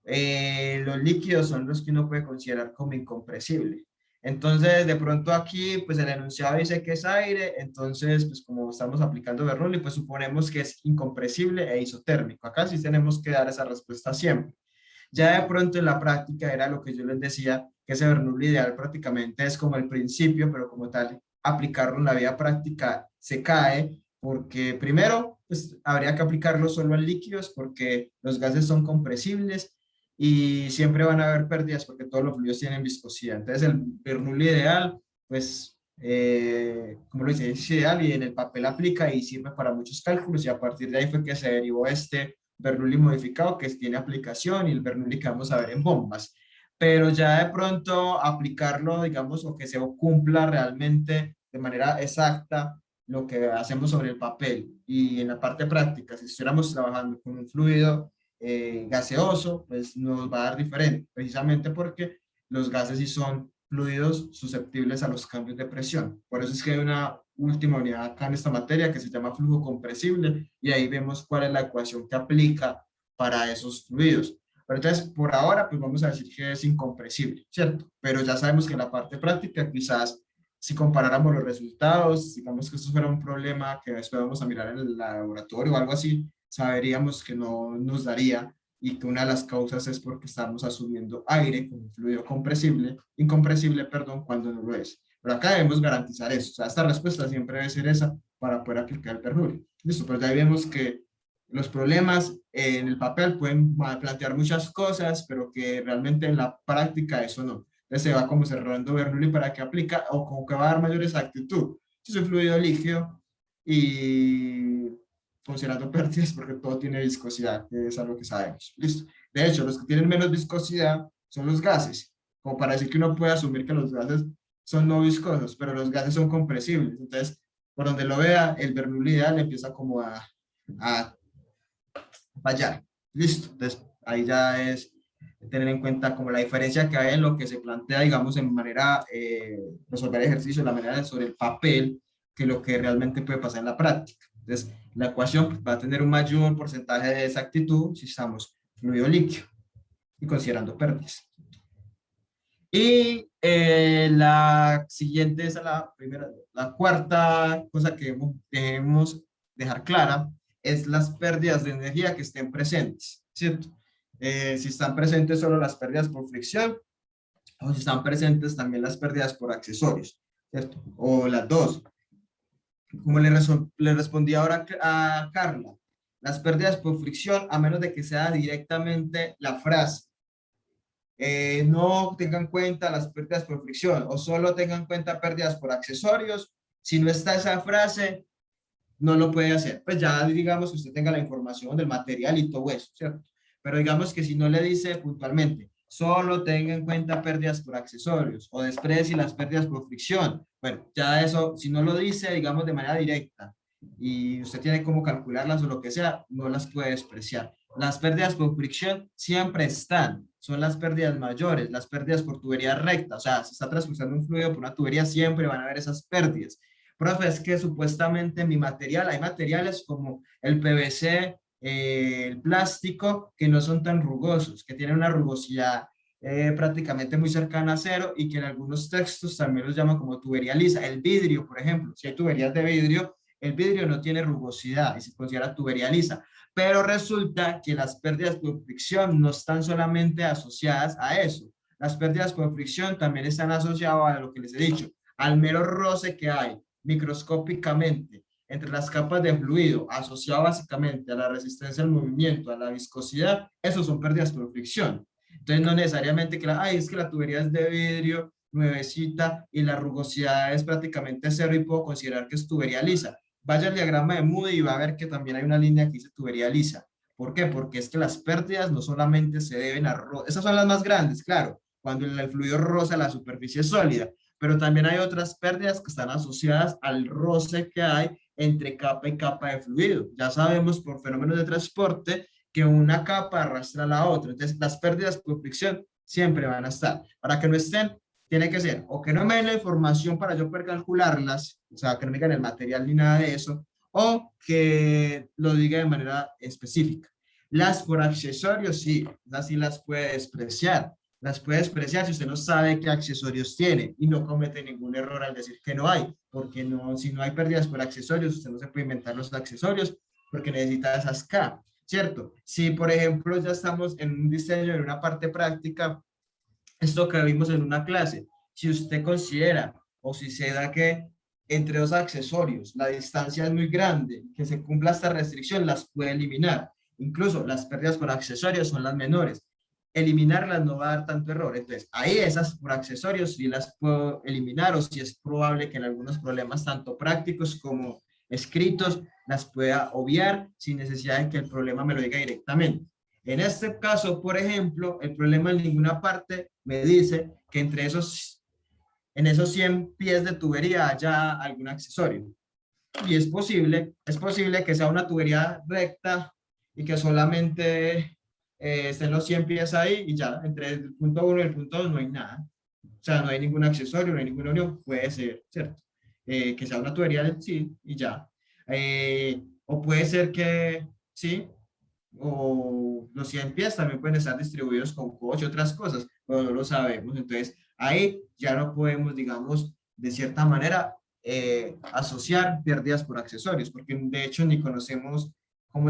Los líquidos son los que uno puede considerar como incompresible. Entonces, de pronto aquí, pues el enunciado dice que es aire, entonces, pues como estamos aplicando Bernoulli, pues suponemos que es incompresible e isotérmico. Acá sí tenemos que dar esa respuesta siempre. Ya de pronto en la práctica era lo que yo les decía, que ese Bernoulli ideal prácticamente es como el principio, pero como tal, aplicarlo en la vida práctica se cae, porque primero, pues habría que aplicarlo solo en líquidos, porque los gases son compresibles, y siempre van a haber pérdidas porque todos los fluidos tienen viscosidad. Entonces el Bernoulli ideal, pues, como lo dice, es ideal y en el papel aplica y sirve para muchos cálculos, y a partir de ahí fue que se derivó este Bernoulli modificado que tiene aplicación, y el Bernoulli que vamos a ver en bombas. Pero ya de pronto aplicarlo, digamos, o que se cumpla realmente de manera exacta lo que hacemos sobre el papel y en la parte práctica, si estuviéramos trabajando con un fluido gaseoso, pues nos va a dar diferente, precisamente porque los gases sí son fluidos susceptibles a los cambios de presión. Por eso es que hay una última unidad acá en esta materia que se llama flujo compresible, y ahí vemos cuál es la ecuación que aplica para esos fluidos. Pero entonces, por ahora, pues vamos a decir que es incompresible, ¿cierto? Pero ya sabemos que en la parte práctica, quizás si comparáramos los resultados, digamos que esto fuera un problema que después vamos a mirar en el laboratorio o algo así, saberíamos que no nos daría, y que una de las causas es porque estamos asumiendo aire como un fluido compresible, incompresible, perdón, cuando no lo es. Pero acá debemos garantizar eso. O sea, esta respuesta siempre debe ser esa para poder aplicar el Bernoulli. Listo, pero ya vemos que los problemas en el papel pueden plantear muchas cosas, pero que realmente en la práctica eso no. Entonces se va como cerrando Bernoulli para que aplica, o como que va a dar mayor exactitud. Si es un fluido líquido y considerando pérdidas, porque todo tiene viscosidad, que es algo que sabemos. Listo. De hecho, los que tienen menos viscosidad son los gases, como para decir que uno puede asumir que los gases son no viscosos, pero los gases son compresibles. Entonces, por donde lo vea, el Bernoulli ideal empieza como a fallar. Listo. Entonces, ahí ya es tener en cuenta como la diferencia que hay en lo que se plantea, digamos, en manera resolver ejercicio, la manera de sobre el papel, que lo que realmente puede pasar en la práctica. Entonces, la ecuación va a tener un mayor porcentaje de exactitud si estamos fluido líquido y considerando pérdidas. Y la siguiente es la primera, la cuarta cosa que debemos dejar clara es las pérdidas de energía que estén presentes, ¿cierto? Si están presentes solo las pérdidas por fricción o si están presentes también las pérdidas por accesorios, ¿cierto? O las dos. Como le respondí ahora a Carla, las pérdidas por fricción, a menos de que sea directamente la frase, no tengan en cuenta las pérdidas por fricción o solo tengan en cuenta pérdidas por accesorios, si no está esa frase, no lo puede hacer. Pues ya digamos que usted tenga la información del material y todo eso, ¿cierto? Pero digamos que si no le dice puntualmente, solo tenga en cuenta pérdidas por accesorios o desprecie las pérdidas por fricción. Bueno, ya eso, si no lo dice, digamos, de manera directa y usted tiene cómo calcularlas o lo que sea, no las puede despreciar. Las pérdidas por fricción siempre están, son las pérdidas mayores, las pérdidas por tubería recta, o sea, si está transportando un fluido por una tubería, siempre van a haber esas pérdidas. Profe, es que supuestamente mi material, hay materiales como el PVC, el plástico, que no son tan rugosos, que tienen una rugosidad prácticamente muy cercana a cero y que en algunos textos también los llaman como tubería lisa. El vidrio, por ejemplo, si hay tuberías de vidrio, el vidrio no tiene rugosidad y se considera tubería lisa. Pero resulta que las pérdidas por fricción no están solamente asociadas a eso. Las pérdidas por fricción también están asociadas a lo que les he dicho, al mero roce que hay microscópicamente entre las capas de fluido asociado básicamente a la resistencia al movimiento, a la viscosidad, esos son pérdidas por fricción. Entonces no necesariamente que es que la tubería es de vidrio, nuevecita y la rugosidad es prácticamente cero y puedo considerar que es tubería lisa. Vaya al diagrama de Moody y va a ver que también hay una línea que dice tubería lisa. ¿Por qué? Porque es que las pérdidas no solamente se deben a... Esas son las más grandes, claro, cuando el fluido roza la superficie sólida, pero también hay otras pérdidas que están asociadas al roce que hay entre capa y capa de fluido. Ya sabemos por fenómenos de transporte que una capa arrastra a la otra. Entonces, las pérdidas por fricción siempre van a estar. Para que no estén, tiene que ser o que no me den la información para yo poder calcularlas, o sea, que no me digan el material ni nada de eso, o que lo diga de manera específica. Las por accesorios, sí, así las puede despreciar. Las puede despreciar si usted no sabe qué accesorios tiene y no comete ningún error al decir que no hay, porque no, si no hay pérdidas por accesorios, usted no se puede inventar los accesorios porque necesita esas K, ¿cierto? Si, por ejemplo, ya estamos en un diseño, en una parte práctica, esto que vimos en una clase, si usted considera o si se da que entre dos accesorios la distancia es muy grande, que se cumpla esta restricción, las puede eliminar. Incluso las pérdidas por accesorios son las menores. Eliminarlas no va a dar tanto error. Entonces, ahí esas por accesorios sí las puedo eliminar o si es probable que en algunos problemas tanto prácticos como escritos las pueda obviar sin necesidad de que el problema me lo diga directamente. En este caso, por ejemplo, el problema en ninguna parte me dice que en esos 100 pies de tubería haya algún accesorio. Y es posible que sea una tubería recta y que solamente estén los 100 pies ahí y ya, entre el punto 1 y el punto 2 no hay nada. O sea, no hay ningún accesorio, no hay ninguna unión, puede ser, ¿cierto? Que sea una tubería de sí y ya. O puede ser que, sí, o los 100 pies también pueden estar distribuidos con coche y otras cosas, pero no lo sabemos. Entonces, ahí ya no podemos, digamos, de cierta manera, asociar pérdidas por accesorios, porque de hecho ni conocemos cómo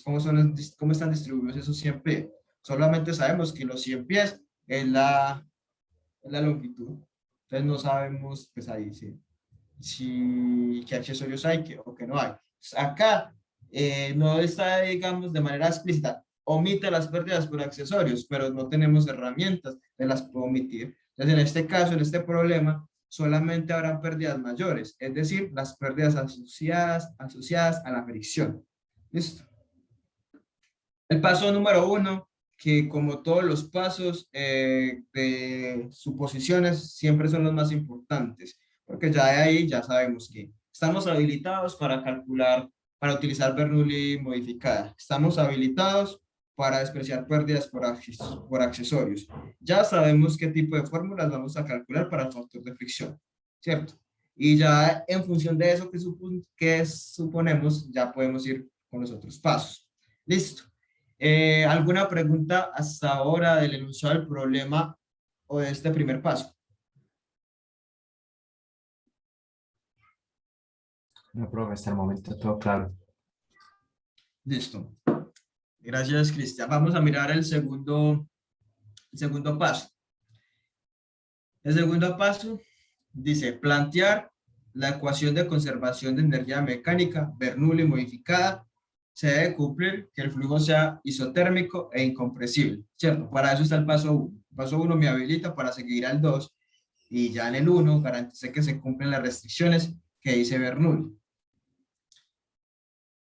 cómo están distribuidos esos 100 pies. Solamente sabemos que los 100 pies es la longitud. Entonces no sabemos, pues ahí sí, qué accesorios hay o que no hay. Acá no está, digamos, de manera explícita, omite las pérdidas por accesorios, pero no tenemos herramientas de las puedo omitir. Entonces, en este caso, en este problema, solamente habrán pérdidas mayores, es decir, las pérdidas asociadas a la fricción. ¿Listo? El paso número 1 que como todos los pasos de suposiciones siempre son los más importantes, porque ya de ahí ya sabemos que estamos habilitados para calcular, para utilizar Bernoulli modificada, estamos habilitados para despreciar pérdidas por accesorios. Ya sabemos qué tipo de fórmulas vamos a calcular para el factor de fricción, ¿cierto? Y ya en función de eso que suponemos, ya podemos ir con los otros pasos. Listo. ¿Alguna pregunta hasta ahora del enunciado del problema o de este primer paso? No, profe, hasta el momento todo claro. Listo. Gracias, Cristian. Vamos a mirar el segundo paso. El segundo paso dice plantear la ecuación de conservación de energía mecánica Bernoulli modificada. Se debe cumplir que el flujo sea isotérmico e incompresible, ¿cierto? Para eso está el paso 1. El paso 1 me habilita para seguir al 2 y ya en el 1 garantice que se cumplen las restricciones que dice Bernoulli.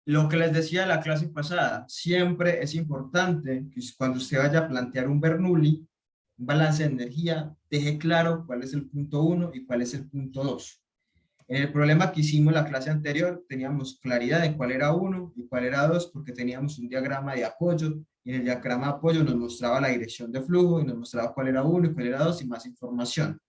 Lo que les decía en la clase pasada, siempre es importante que cuando usted vaya a plantear un Bernoulli, un balance de energía, deje claro cuál es el punto 1 y cuál es el punto 2. En el problema que hicimos la clase anterior, teníamos claridad de cuál era 1 y cuál era 2, porque teníamos un diagrama de apoyo, y en el diagrama de apoyo nos mostraba la dirección de flujo, y nos mostraba cuál era 1 y cuál era 2, y más información.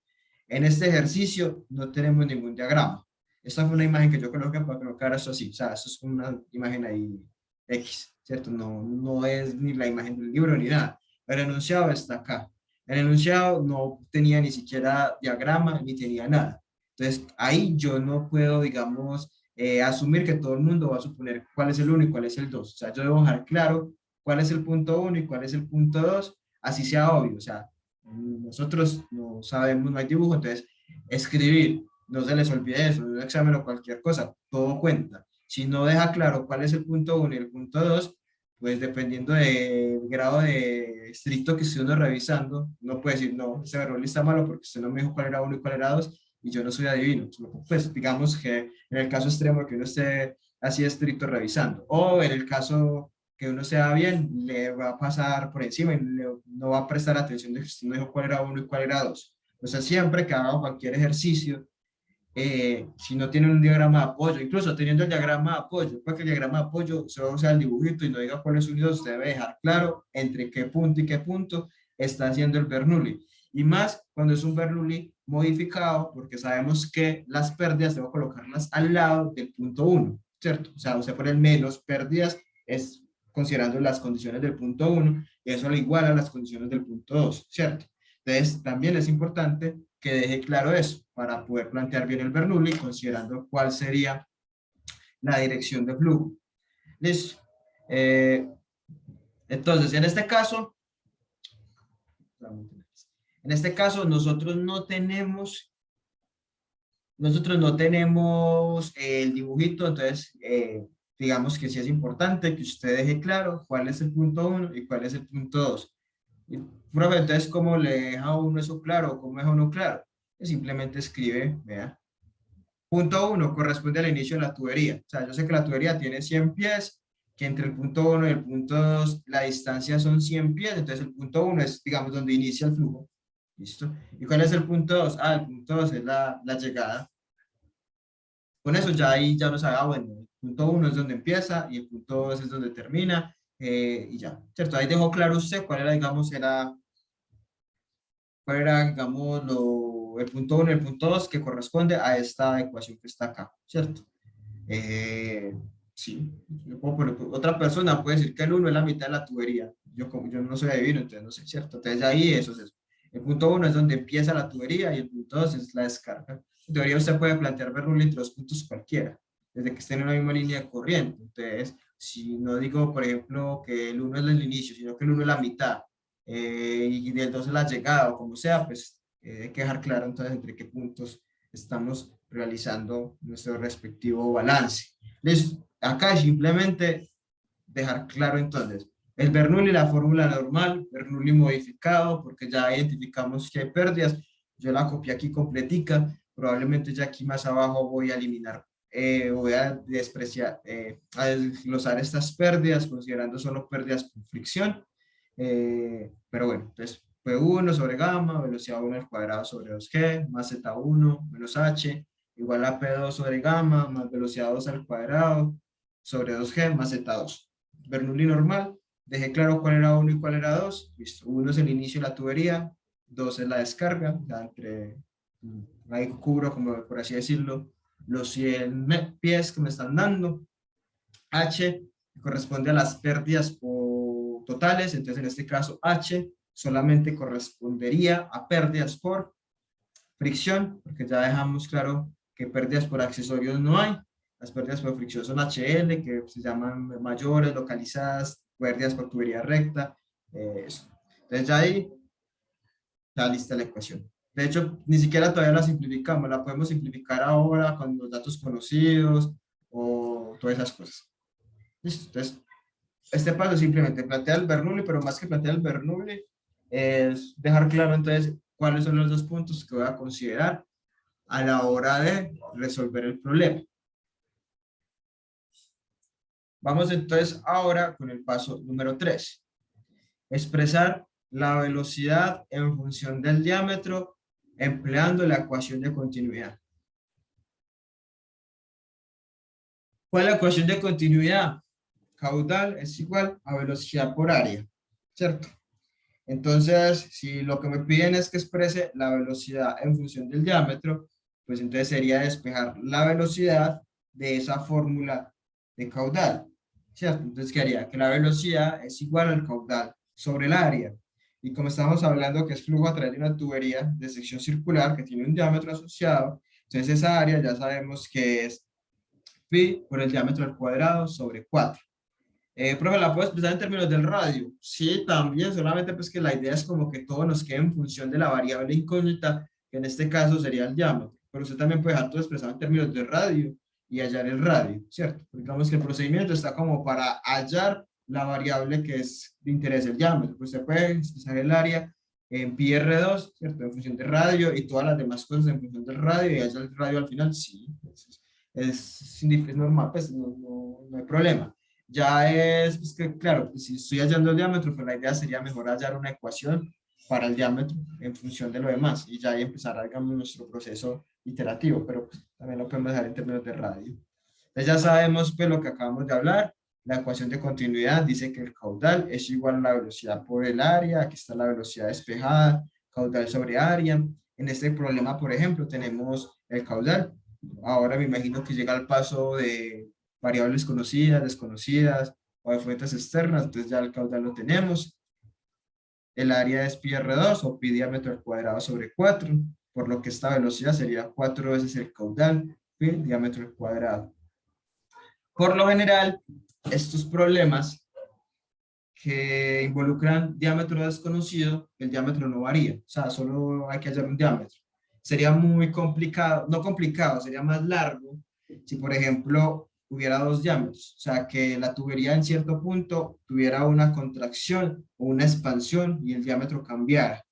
En este ejercicio no tenemos ningún diagrama. Esta fue una imagen que yo coloqué para colocar esto así, o sea, esto es una imagen ahí X, ¿cierto? No es ni la imagen del libro ni nada. El enunciado está acá. El enunciado no tenía ni siquiera diagrama, ni tenía nada. Entonces, ahí yo no puedo, digamos, asumir que todo el mundo va a suponer cuál es el 1 y cuál es el 2. O sea, yo debo dejar claro cuál es el punto 1 y cuál es el punto 2, así sea obvio. O sea, nosotros no sabemos, no hay dibujo, entonces escribir, no se les olvide eso, un examen o cualquier cosa, todo cuenta. Si no deja claro cuál es el punto 1 y el punto 2, pues dependiendo del grado de estricto que esté uno revisando, no puede decir, no, ese Bernoulli está malo porque usted no me dijo cuál era 1 y cuál era 2, y yo no soy adivino. Pues digamos que en el caso extremo que uno esté así estricto revisando, o en el caso que uno sea bien, le va a pasar por encima y no va a prestar atención de que usted no dijo cuál era 1 y cuál era 2. O sea, siempre que haga cualquier ejercicio, si no tiene un diagrama de apoyo, incluso teniendo el diagrama de apoyo, para que el diagrama de apoyo solo sea el dibujito y no diga cuál es su unido, usted debe dejar claro entre qué punto y qué punto está haciendo el Bernoulli. Y más cuando es un Bernoulli modificado, porque sabemos que las pérdidas debo colocarlas al lado del punto 1, ¿cierto? O sea, usted pone el menos pérdidas, es considerando las condiciones del punto 1, y eso lo iguala a las condiciones del punto 2, ¿cierto? Entonces, también es importante que deje claro eso, para poder plantear bien el Bernoulli, considerando cuál sería la dirección de flujo. Listo. Entonces, en este caso, nosotros no tenemos el dibujito, entonces, digamos que sí es importante que usted deje claro cuál es el punto 1 y cuál es el punto 2. Y, profe, entonces, ¿cómo le deja uno eso claro? ¿Cómo deja uno claro? Simplemente escribe, vea. Punto 1 corresponde al inicio de la tubería. O sea, yo sé que la tubería tiene 100 pies, que entre el punto 1 y el punto 2 la distancia son 100 pies, entonces el punto 1 es, digamos, donde inicia el flujo. ¿Listo? ¿Y cuál es el punto 2? Ah, el punto 2 es la llegada. Con eso ya ahí ya lo sabe, bueno, el punto 1 es donde empieza y el punto 2 es donde termina, y ya, ¿cierto? Ahí dejó claro usted cuál era, digamos, digamos, el punto 1 y el punto 2 que corresponde a esta ecuación que está acá, ¿cierto? Sí, otra persona puede decir que el 1 es la mitad de la tubería. Yo no soy adivino, entonces no sé, ¿cierto? Entonces ahí eso es eso. El punto 1 es donde empieza la tubería y el punto 2 es la descarga. En teoría usted puede plantear Bernoulli entre los puntos cualquiera, desde que estén en la misma línea de corriente. Entonces, si no digo, por ejemplo, que el 1 es el inicio, sino que el 1 es la mitad, y del 2 es la llegada, o como sea, pues hay que dejar claro entonces entre qué puntos estamos realizando nuestro respectivo balance. Listo. Acá simplemente dejar claro entonces el Bernoulli, la fórmula normal, Bernoulli modificado, porque ya identificamos que hay pérdidas. Yo la copié aquí completica, probablemente ya aquí más abajo voy a eliminar, voy a despreciar, a desglosar estas pérdidas, considerando solo pérdidas por fricción. Pero bueno, entonces P1 sobre gamma, velocidad 1 al cuadrado sobre 2G, más Z1 menos H, igual a P2 sobre gamma, más velocidad 2 al cuadrado sobre 2G, más Z2. Bernoulli normal, dejé claro cuál era 1 y cuál era 2. Listo, 1 es el inicio de la tubería, 2 es la descarga, ya entre, ahí cubro, como por así decirlo, los 100 pies que me están dando. H corresponde a las pérdidas totales, entonces en este caso H solamente correspondería a pérdidas por fricción, porque ya dejamos claro que pérdidas por accesorios no hay. Las pérdidas por fricción son HL, que se llaman mayores, localizadas, pérdidas por tubería recta. Eso. Entonces ya ahí está lista la ecuación. De hecho, ni siquiera todavía la simplificamos, la podemos simplificar ahora con los datos conocidos o todas esas cosas. Listo. Entonces, este paso simplemente plantea el Bernoulli, pero más que plantear el Bernoulli, es dejar claro entonces cuáles son los dos puntos que voy a considerar a la hora de resolver el problema. Vamos entonces ahora con el paso número 3. Expresar la velocidad en función del diámetro empleando la ecuación de continuidad. ¿Cuál es la ecuación de continuidad? Caudal es igual a velocidad por área, ¿cierto? Entonces, si lo que me piden es que exprese la velocidad en función del diámetro, pues entonces sería despejar la velocidad de esa fórmula de caudal, ¿cierto? Entonces, ¿qué haría? Que la velocidad es igual al caudal sobre el área. Y como estamos hablando que es flujo a través de una tubería de sección circular que tiene un diámetro asociado, entonces esa área ya sabemos que es pi por el diámetro al cuadrado sobre 4. Profe, ¿la puedo expresar en términos del radio? Sí, también, solamente pues que la idea es como que todo nos quede en función de la variable incógnita, que en este caso sería el diámetro. Pero usted también puede dejar todo expresado en términos de radio y hallar el radio, ¿cierto? Porque digamos que el procedimiento está como para hallar la variable que es de interés, el diámetro. Pues usted puede expresar el área en pi r2, ¿cierto? En función de radio y todas las demás cosas en función del radio y hallar el radio al final, sí. Es normal, pues no hay problema. Ya es, pues que, claro, pues si estoy hallando el diámetro, pues la idea sería mejor hallar una ecuación para el diámetro en función de lo demás y ya ahí empezar, digamos, nuestro proceso iterativo, pero pues, también lo podemos dejar en términos de radio. Entonces ya sabemos pues lo que acabamos de hablar, la ecuación de continuidad dice que el caudal es igual a la velocidad por el área, aquí está la velocidad despejada, caudal sobre área. En este problema, por ejemplo, tenemos el caudal. Ahora me imagino que llega al paso de variables conocidas, desconocidas o de fuentes externas, entonces ya el caudal lo tenemos. El área es pi r2 o pi diámetro al cuadrado sobre 4, por lo que esta velocidad sería 4 veces el caudal, pi diámetro al cuadrado. Por lo general, estos problemas que involucran diámetro desconocido, el diámetro no varía, o sea, solo hay que hallar un diámetro. Sería muy complicado, no complicado, sería más largo si, por ejemplo, hubiera dos diámetros, o sea, que la tubería en cierto punto tuviera una contracción o una expansión y el diámetro cambiara.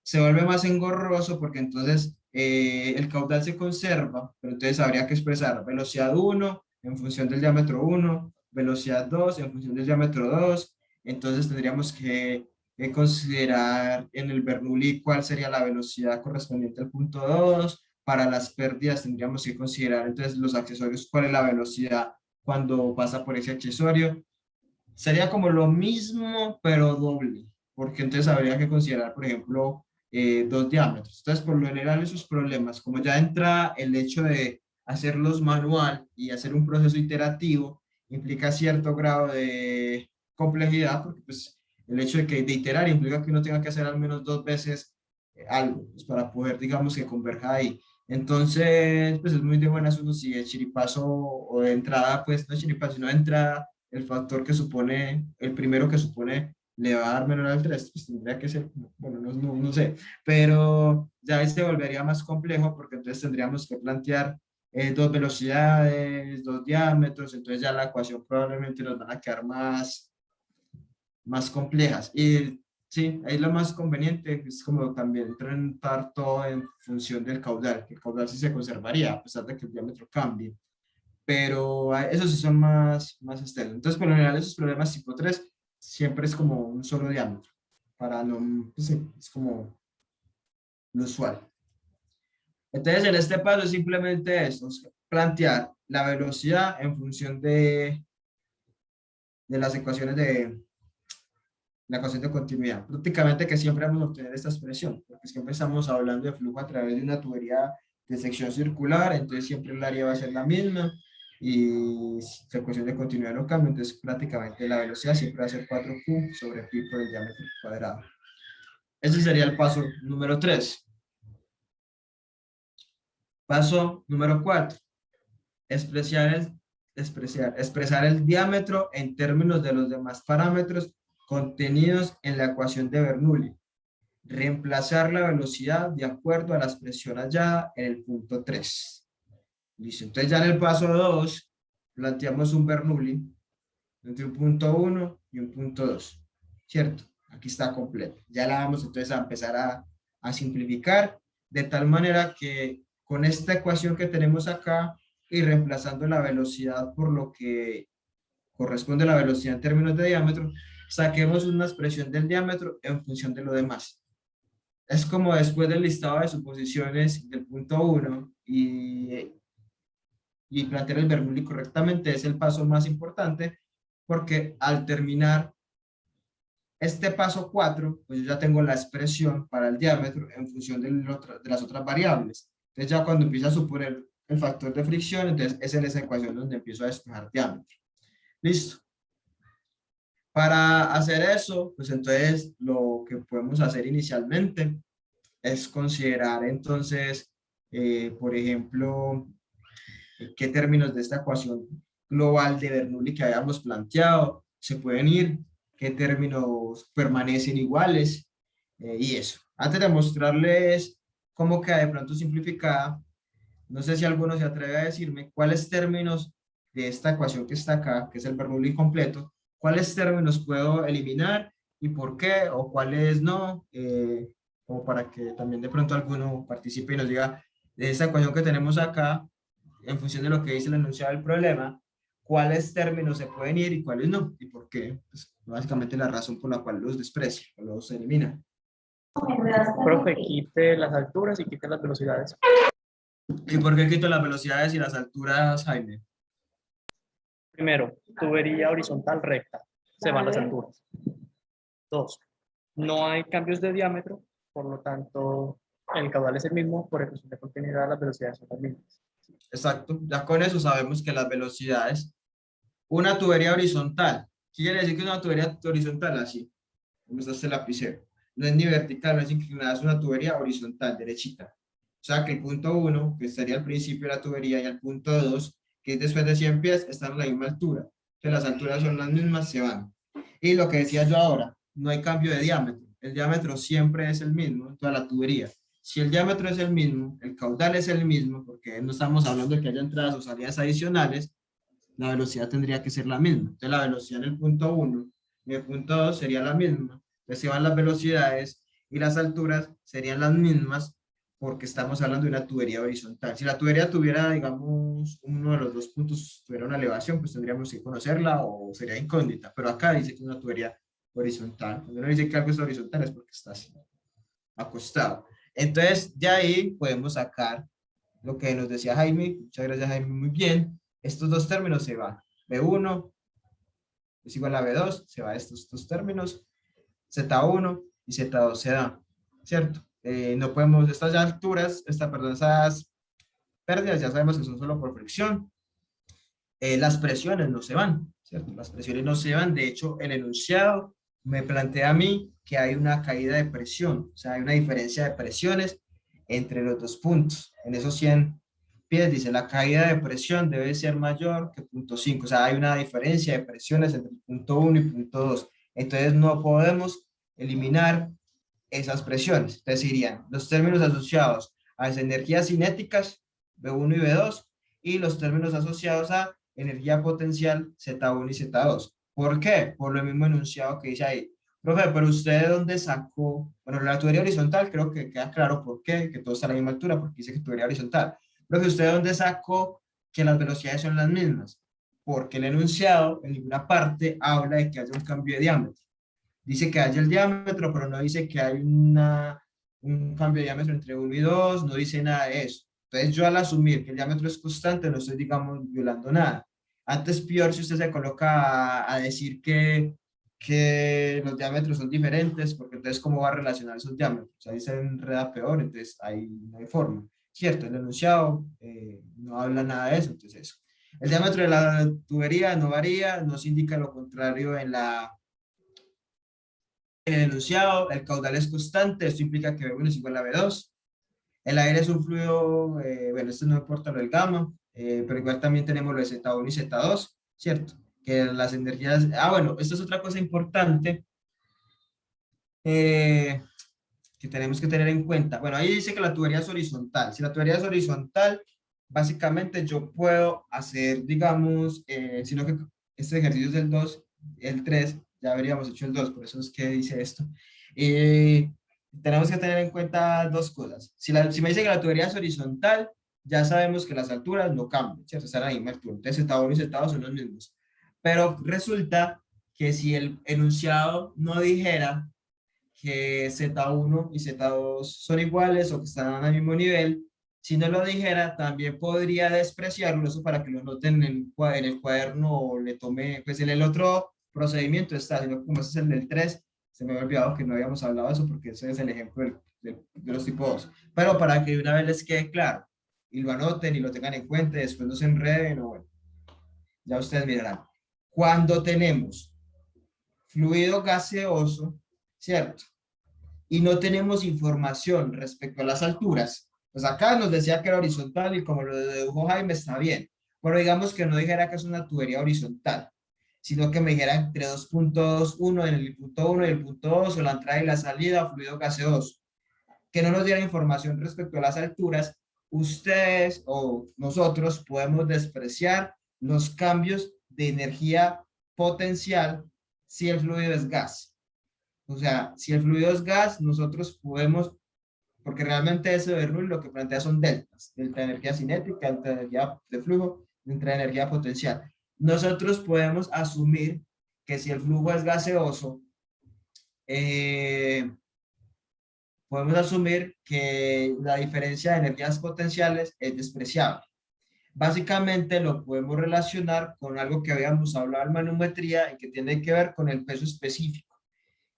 Se vuelve más engorroso porque entonces el caudal se conserva, pero entonces habría que expresar velocidad 1 en función del diámetro 1, velocidad 2 en función del diámetro 2, entonces tendríamos que considerar en el Bernoulli cuál sería la velocidad correspondiente al punto 2. Para las pérdidas tendríamos que considerar entonces los accesorios, cuál es la velocidad cuando pasa por ese accesorio. Sería como lo mismo, pero doble, porque entonces habría que considerar, por ejemplo, dos diámetros. Entonces, por lo general, esos problemas, como ya entra el hecho de hacerlos manual y hacer un proceso iterativo, implica cierto grado de complejidad, porque pues, el hecho de iterar implica que uno tenga que hacer al menos 2 veces algo, pues, para poder, digamos, que converja ahí. Entonces, pues es muy de buenas uno si de chiripazo o de entrada, pues no de chiripazo, sino de entrada, el factor que supone, el primero que supone le va a dar menor al 3, pues tendría que ser, bueno, no sé, pero ya ahí se volvería más complejo porque entonces tendríamos que plantear dos velocidades, dos diámetros, entonces ya la ecuación probablemente nos van a quedar más complejas. Y sí, ahí lo más conveniente es como también tratar todo en función del caudal, que el caudal sí se conservaría a pesar de que el diámetro cambie, pero esos sí son más externos. Entonces, por lo general, esos problemas tipo 3 siempre es como un solo diámetro, para no, pues, es como lo usual. Entonces, en este paso es simplemente esto, es plantear la velocidad en función de las ecuaciones de la ecuación de continuidad. Prácticamente que siempre vamos a obtener esta expresión, porque siempre estamos hablando de flujo a través de una tubería de sección circular, entonces siempre el área va a ser la misma, y la ecuación de continuidad no cambia, entonces prácticamente la velocidad siempre va a ser 4Q sobre pi por el diámetro cuadrado. Ese sería el paso número 3. Paso número 4. Expresar el diámetro en términos de los demás parámetros contenidos en la ecuación de Bernoulli. Reemplazar la velocidad de acuerdo a la expresión hallada en el punto 3. Listo. Entonces ya en el paso 2 planteamos un Bernoulli entre un punto 1 y un punto 2. ¿Cierto? Aquí está completo. Ya la vamos entonces a empezar a simplificar de tal manera que con esta ecuación que tenemos acá y reemplazando la velocidad por lo que corresponde a la velocidad en términos de diámetro, saquemos una expresión del diámetro en función de lo demás. Es como después del listado de suposiciones del punto 1 y plantear el Bernoulli correctamente es el paso más importante, porque al terminar este paso 4, pues yo ya tengo la expresión para el diámetro en función de las otras variables. Entonces ya cuando empiezo a suponer el factor de fricción, entonces es en esa ecuación donde empiezo a despejar diámetro. Listo. Para hacer eso, pues entonces lo que podemos hacer inicialmente es considerar entonces, por ejemplo, qué términos de esta ecuación global de Bernoulli que habíamos planteado se pueden ir, qué términos permanecen iguales, y eso. Antes de mostrarles cómo queda de pronto simplificada, no sé si alguno se atreve a decirme cuáles términos de esta ecuación que está acá, que es el Bernoulli completo, cuáles términos puedo eliminar y por qué, o cuáles no, como para que también de pronto alguno participe y nos diga de esta ecuación que tenemos acá, en función de lo que dice el enunciado del problema, cuáles términos se pueden ir y cuáles no, y por qué. Pues, básicamente la razón por la cual los desprecia o los elimina. Profe, quite las alturas y quite las velocidades. ¿Y por qué quito las velocidades y las alturas, Jaime? Primero, tubería horizontal recta. Se van las alturas. 2. No hay cambios de diámetro, por lo tanto, el caudal es el mismo, por ecuación de continuidad las velocidades son las mismas. Exacto, ya con eso sabemos que las velocidades, una tubería horizontal, ¿qué quiere decir que una tubería horizontal? Así, como está este lapicero, no es ni vertical, no es inclinada, es una tubería horizontal, derechita. O sea que el punto 1, que estaría al principio de la tubería, y el punto 2, que es después de 100 pies, están a la misma altura. Entonces las alturas son las mismas, se van. Y lo que decía yo ahora, no hay cambio de diámetro. El diámetro siempre es el mismo en toda la tubería. Si el diámetro es el mismo, el caudal es el mismo, porque no estamos hablando de que haya entradas o salidas adicionales, la velocidad tendría que ser la misma. Entonces la velocidad en el punto 1 y el punto 2 sería la misma. Entonces se van las velocidades y las alturas serían las mismas porque estamos hablando de una tubería horizontal. Si la tubería tuviera, digamos, uno de los dos puntos tuviera una elevación, pues tendríamos que conocerla o sería incógnita. Pero acá dice que es una tubería horizontal. Cuando uno dice que algo es horizontal es porque está así, acostado. Entonces, de ahí podemos sacar lo que nos decía Jaime. Muchas gracias, Jaime, muy bien. Estos dos términos se van. B1 es igual a B2, se va estos dos términos. Z1 y Z2 se da, ¿cierto? No podemos, estas alturas, esas pérdidas ya sabemos que son solo por fricción. Las presiones no se van, ¿cierto? Las presiones no se van. De hecho, el enunciado me plantea a mí que hay una caída de presión, o sea, hay una diferencia de presiones entre los dos puntos. En esos 100 pies dice, la caída de presión debe ser mayor que punto 5, o sea, hay una diferencia de presiones entre punto 1 y punto 2. Entonces, no podemos eliminar esas presiones. Entonces, irían los términos asociados a las energías cinéticas, B1 y B2, y los términos asociados a energía potencial, Z1 y Z2. ¿Por qué? Por lo mismo enunciado que dice ahí. Profe, pero usted de dónde sacó, bueno, la tubería horizontal creo que queda claro por qué, que todo está a la misma altura, porque dice que tubería horizontal. Profe, ¿usted de dónde sacó que las velocidades son las mismas? porque el enunciado en ninguna parte habla de que haya un cambio de diámetro. Dice que haya el diámetro, pero no dice que hay un cambio de diámetro entre 1 y 2, no dice nada de eso. Entonces yo al asumir que el diámetro es constante, no estoy, digamos, violando nada. Antes peor si usted se coloca a decir que los diámetros son diferentes, porque entonces cómo va a relacionar esos diámetros. Ahí se enreda peor, entonces ahí no hay forma. Cierto, el enunciado no habla nada de eso, entonces eso. El diámetro de la tubería no varía, no se indica lo contrario en el enunciado. El caudal es constante, esto implica que B1 es igual a B2. El aire es un fluido, bueno, esto no importa lo del gamma, pero igual también tenemos lo de Z1 y Z2, ¿cierto? Que las energías, bueno, esto es otra cosa importante que tenemos que tener en cuenta. Bueno, ahí dice que la tubería es horizontal. Si la tubería es horizontal, básicamente yo puedo hacer, digamos, sino que este ejercicio es el 2, el 3, ya habríamos hecho el 2, por eso es que dice esto. Tenemos que tener en cuenta dos cosas. Si me dice que la tubería es horizontal, ya sabemos que las alturas no cambian, ¿cierto? Están a la misma altura. Entonces, Z1 y Z2 son los mismos. Pero resulta que si el enunciado no dijera que Z1 y Z2 son iguales o que están al mismo nivel, si no lo dijera, también podría despreciarlo, eso para que lo noten en el cuaderno o le tome, pues en el otro procedimiento está, sino como ese es el del 3, se me había olvidado que no habíamos hablado de eso porque ese es el ejemplo de los tipos 2. Pero para que de una vez les quede claro y lo anoten y lo tengan en cuenta y después no se enreden o bueno, ya ustedes mirarán. Cuando tenemos fluido gaseoso, ¿cierto? Y no tenemos información respecto a las alturas, pues acá nos decía que era horizontal y como lo dedujo Jaime está bien, pero digamos que no dijera que es una tubería horizontal, sino que me dijera entre 2.1 en el punto 1 y el punto 2 o la entrada y la salida, fluido gaseoso, que no nos diera información respecto a las alturas, ustedes o nosotros podemos despreciar los cambios de energía potencial si el fluido es gas. O sea, si el fluido es gas, nosotros podemos, porque realmente ese Bernoulli lo que plantea son deltas, delta de energía cinética, delta de energía de flujo, delta de energía potencial. Nosotros podemos asumir que si el flujo es gaseoso, podemos asumir que la diferencia de energías potenciales es despreciable. Básicamente lo podemos relacionar con algo que habíamos hablado en manometría y que tiene que ver con el peso específico.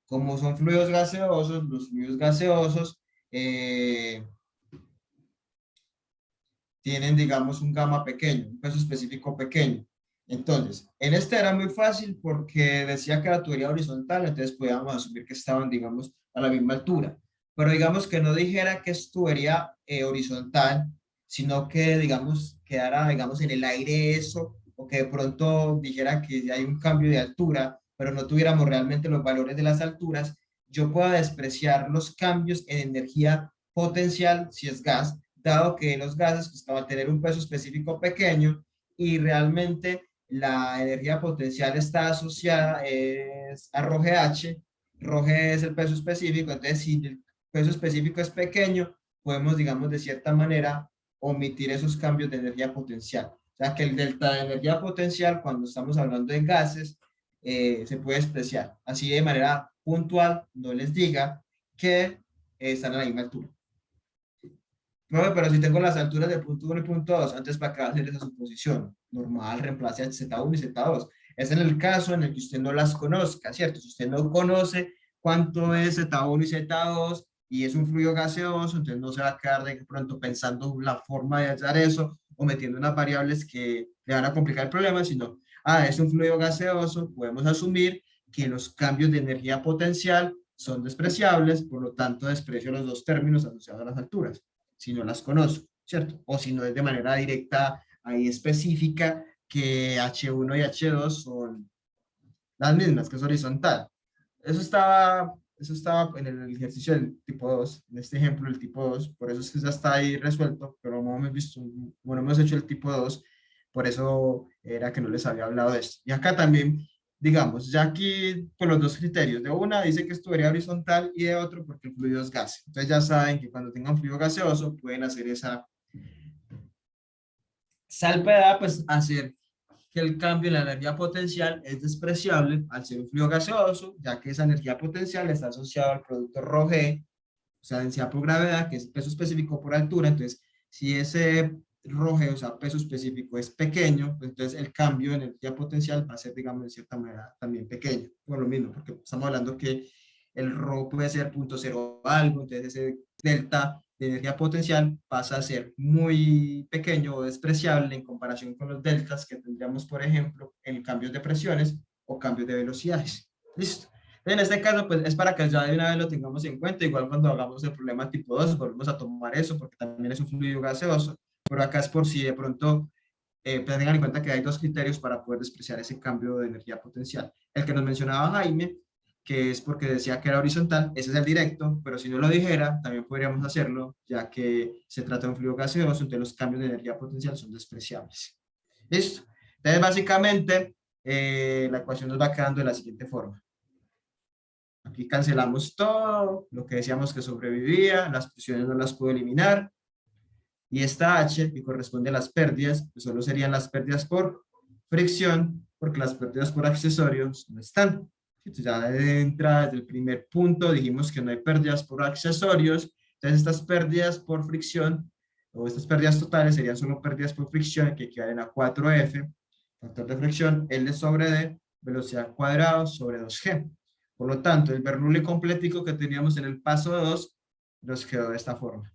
Como son fluidos gaseosos, los fluidos gaseosos tienen, digamos, un gamma pequeño, un peso específico pequeño. Entonces, en este era muy fácil porque decía que la tubería horizontal, entonces podíamos asumir que estaban, digamos, a la misma altura. Pero digamos que no dijera que es tubería horizontal, sino que, digamos, quedara, digamos, en el aire eso, o que de pronto dijera que hay un cambio de altura, pero no tuviéramos realmente los valores de las alturas, yo puedo despreciar los cambios en energía potencial si es gas, dado que los gases pues, van a tener un peso específico pequeño y realmente la energía potencial está asociada a ρGH, ρg es el peso específico, entonces si el peso específico es pequeño, podemos, digamos, de cierta manera omitir esos cambios de energía potencial. O sea que el delta de energía potencial, cuando estamos hablando de gases, se puede despreciar. Así de manera puntual, no les diga que están a la misma altura. No, pero si tengo las alturas de punto 1 y punto 2, antes para acá hacer esa suposición. Normal, reemplace Z1 y Z2. Es en el caso en el que usted no las conozca, ¿cierto? Si usted no conoce cuánto es Z1 y Z2 y es un fluido gaseoso, entonces no se va a quedar de pronto pensando la forma de hallar eso o metiendo unas variables que le van a complicar el problema, sino, es un fluido gaseoso, podemos asumir que los cambios de energía potencial son despreciables, por lo tanto desprecio los dos términos asociados a las alturas si no las conozco, ¿cierto? O si no es de manera directa, ahí específica, que H1 y H2 son las mismas, que es horizontal. Eso estaba en el ejercicio del tipo 2, en este ejemplo el tipo 2, por eso es que ya está ahí resuelto, pero no hemos visto, bueno, hemos hecho el tipo 2, por eso era que no les había hablado de esto. Y acá también, digamos, ya aquí por los dos criterios, de una dice que es tubería horizontal y de otro porque el fluido es gas. Entonces ya saben que cuando tengan fluido gaseoso pueden hacer esa salvedad, pues hacer que el cambio en la energía potencial es despreciable al ser un fluido gaseoso, ya que esa energía potencial está asociada al producto ρg, o sea, densidad por gravedad, que es peso específico por altura. Entonces, si ese ρg, o sea, peso específico, es pequeño, pues entonces el cambio de energía potencial va a ser, digamos, de cierta manera también pequeño, por lo mismo, porque estamos hablando que el ρ puede ser 0.0 algo, entonces ese delta de energía potencial pasa a ser muy pequeño o despreciable en comparación con los deltas que tendríamos, por ejemplo, en cambios de presiones o cambios de velocidades. ¿Listo? En este caso, pues es para que ya de una vez lo tengamos en cuenta. Igual cuando hagamos el problema tipo 2, volvemos a tomar eso porque también es un fluido gaseoso, pero acá es por si de pronto pues tengan en cuenta que hay dos criterios para poder despreciar ese cambio de energía potencial. El que nos mencionaba Jaime, que es porque decía que era horizontal, ese es el directo, pero si no lo dijera, también podríamos hacerlo, ya que se trata de un fluido gaseoso, entonces los cambios de energía potencial son despreciables. ¿Listo? Entonces, básicamente, la ecuación nos va quedando de la siguiente forma. Aquí cancelamos todo, lo que decíamos que sobrevivía, las presiones no las puedo eliminar, y esta H, que corresponde a las pérdidas, pues solo serían las pérdidas por fricción, porque las pérdidas por accesorios no están. Entonces ya de entrada, desde el primer punto, dijimos que no hay pérdidas por accesorios, entonces estas pérdidas por fricción, o estas pérdidas totales serían solo pérdidas por fricción, que equivalen a 4F, factor de fricción, L sobre D, velocidad al cuadrado sobre 2G. Por lo tanto, el Bernoulli completico que teníamos en el paso 2 nos quedó de esta forma.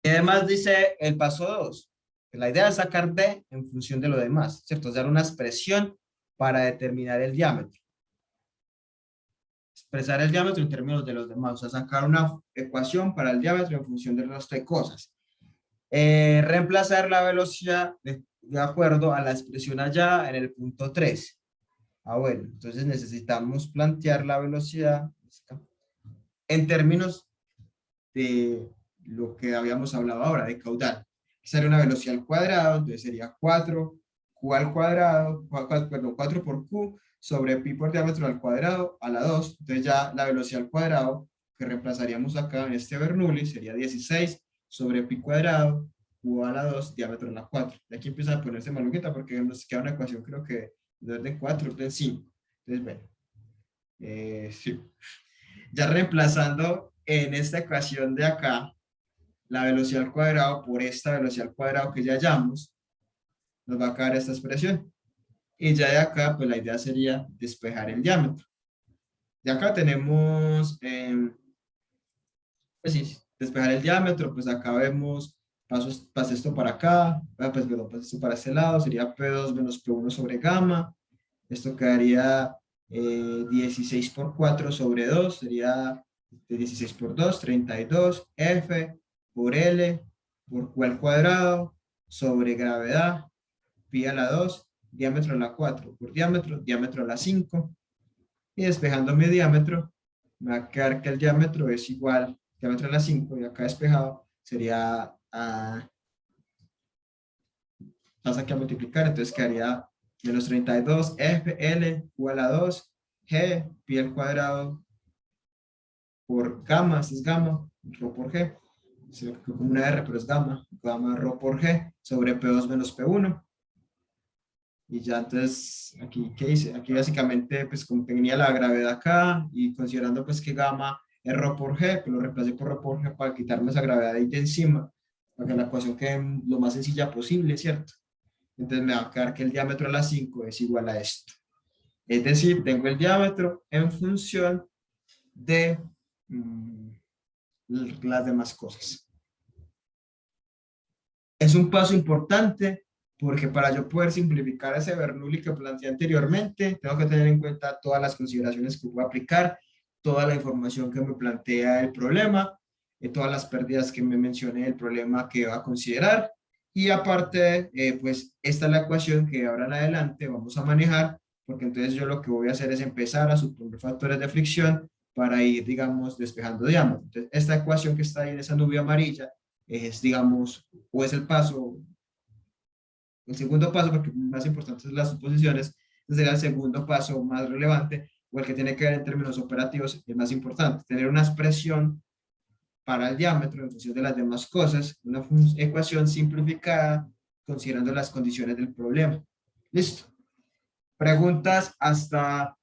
Y además dice el paso 2, que la idea es sacar D en función de lo demás, ¿cierto? Es dar una expresión para determinar el diámetro. Expresar el diámetro en términos de los demás, o sea, sacar una ecuación para el diámetro en función del resto de cosas. Reemplazar la velocidad de acuerdo a la expresión allá en el punto 3. Bueno, entonces necesitamos plantear la velocidad en términos de lo que habíamos hablado ahora, de caudal. Sería una velocidad al cuadrado, entonces sería 4Q al cuadrado, perdón, 4 por Q sobre pi por diámetro al cuadrado a la 2. Entonces ya la velocidad al cuadrado que reemplazaríamos acá en este Bernoulli sería 16 sobre pi cuadrado, Q a la 2, diámetro a la 4. Y aquí empieza a ponerse maluquita porque nos queda una ecuación, creo que de orden 4, orden 5. Entonces, bueno, sí. Ya reemplazando en esta ecuación de acá, la velocidad al cuadrado por esta velocidad al cuadrado que ya hallamos, nos va a quedar esta expresión. Y ya de acá, pues la idea sería despejar el diámetro. De acá tenemos, pues sí, despejar el diámetro, pues acá vemos, paso esto para acá, pues perdón, paso esto para este lado, sería P2 menos P1 sobre gamma. Esto quedaría 16 por 4 sobre 2, sería 16 por 2, 32, F por L por Q al cuadrado sobre gravedad, pi a la 2, diámetro a la 4 por diámetro, diámetro a la 5. Y despejando mi diámetro, me va a quedar que el diámetro es igual, diámetro a la 5, y acá despejado sería pasa aquí a multiplicar, entonces quedaría menos 32 F, L, Q a la 2, G, pi al cuadrado por gamma, esto es gamma, rho por G, se ve como una R, pero es gamma, gamma rho por G, sobre P2 menos P1. Y ya entonces, aquí, ¿qué hice? Aquí básicamente, pues como tenía la gravedad acá, y considerando pues que gamma es rho por G, pues lo reemplacé por rho por G para quitarme esa gravedad de ahí de encima, para que la ecuación quede lo más sencilla posible, ¿cierto? Entonces me va a quedar que el diámetro a la 5 es igual a esto. Es decir, tengo el diámetro en función de las demás cosas. Es un paso importante porque para yo poder simplificar ese Bernoulli que planteé anteriormente, tengo que tener en cuenta todas las consideraciones que voy a aplicar, toda la información que me plantea el problema, todas las pérdidas que me mencioné del problema que va a considerar. Y aparte, pues esta es la ecuación que ahora en adelante vamos a manejar, porque entonces yo lo que voy a hacer es empezar a suponer factores de fricción para ir, digamos, despejando diámetro. Entonces, esta ecuación que está ahí en esa nube amarilla es, digamos, o es el paso, el segundo paso, porque más importante son las suposiciones, sería el segundo paso más relevante, o el que tiene que ver en términos operativos, es más importante, tener una expresión para el diámetro en función de las demás cosas, una ecuación simplificada considerando las condiciones del problema. Listo. Preguntas hasta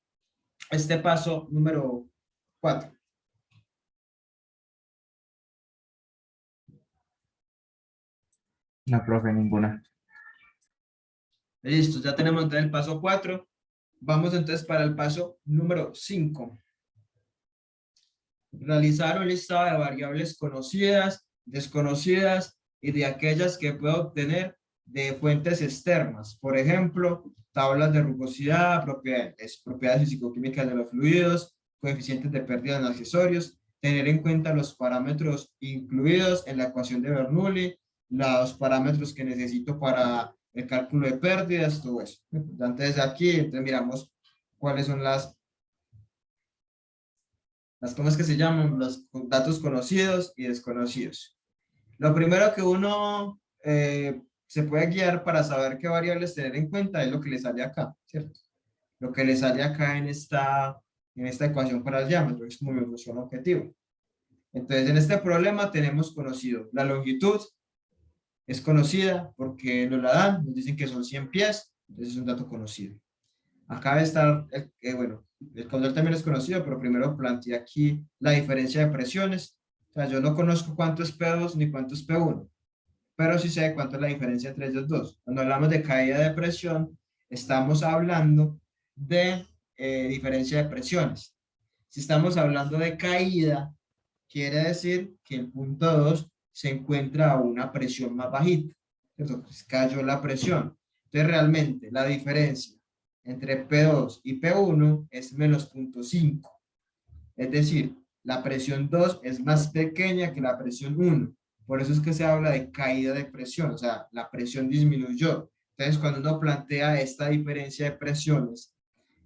este paso número 4. No, profe, ninguna. Listo, ya tenemos entonces el paso 4. Vamos entonces para el paso número 5. Realizar un listado de variables conocidas, desconocidas y de aquellas que puedo obtener de fuentes externas. Por ejemplo, tablas de rugosidad, propiedades físico-químicas de los fluidos, coeficientes de pérdida en accesorios, tener en cuenta los parámetros incluidos en la ecuación de Bernoulli, los parámetros que necesito para el cálculo de pérdidas, todo eso. Antes de aquí, entonces miramos cuáles son ¿cómo es que se llaman? Los datos conocidos y desconocidos. Lo primero que uno se puede guiar para saber qué variables tener en cuenta es lo que le sale acá, ¿cierto? Lo que le sale acá en esta ecuación para el diámetro, es como mi función objetivo. Entonces, en este problema tenemos conocido la longitud, es conocida porque nos la dan, nos dicen que son 100 pies, entonces es un dato conocido. Acá debe estar, bueno, el caudal también es conocido, pero primero planteé aquí la diferencia de presiones. O sea, yo no conozco cuánto es P2 ni cuánto es P1, pero sí sé cuánto es la diferencia entre ellos dos. Cuando hablamos de caída de presión, estamos hablando de diferencia de presiones. Si estamos hablando de caída, quiere decir que el punto 2 se encuentra a una presión más bajita. Entonces, cayó la presión. Entonces, realmente, la diferencia entre P2 y P1 es menos 0.5. Es decir, la presión 2 es más pequeña que la presión 1. Por eso es que se habla de caída de presión, o sea, la presión disminuyó. Entonces, cuando uno plantea esta diferencia de presiones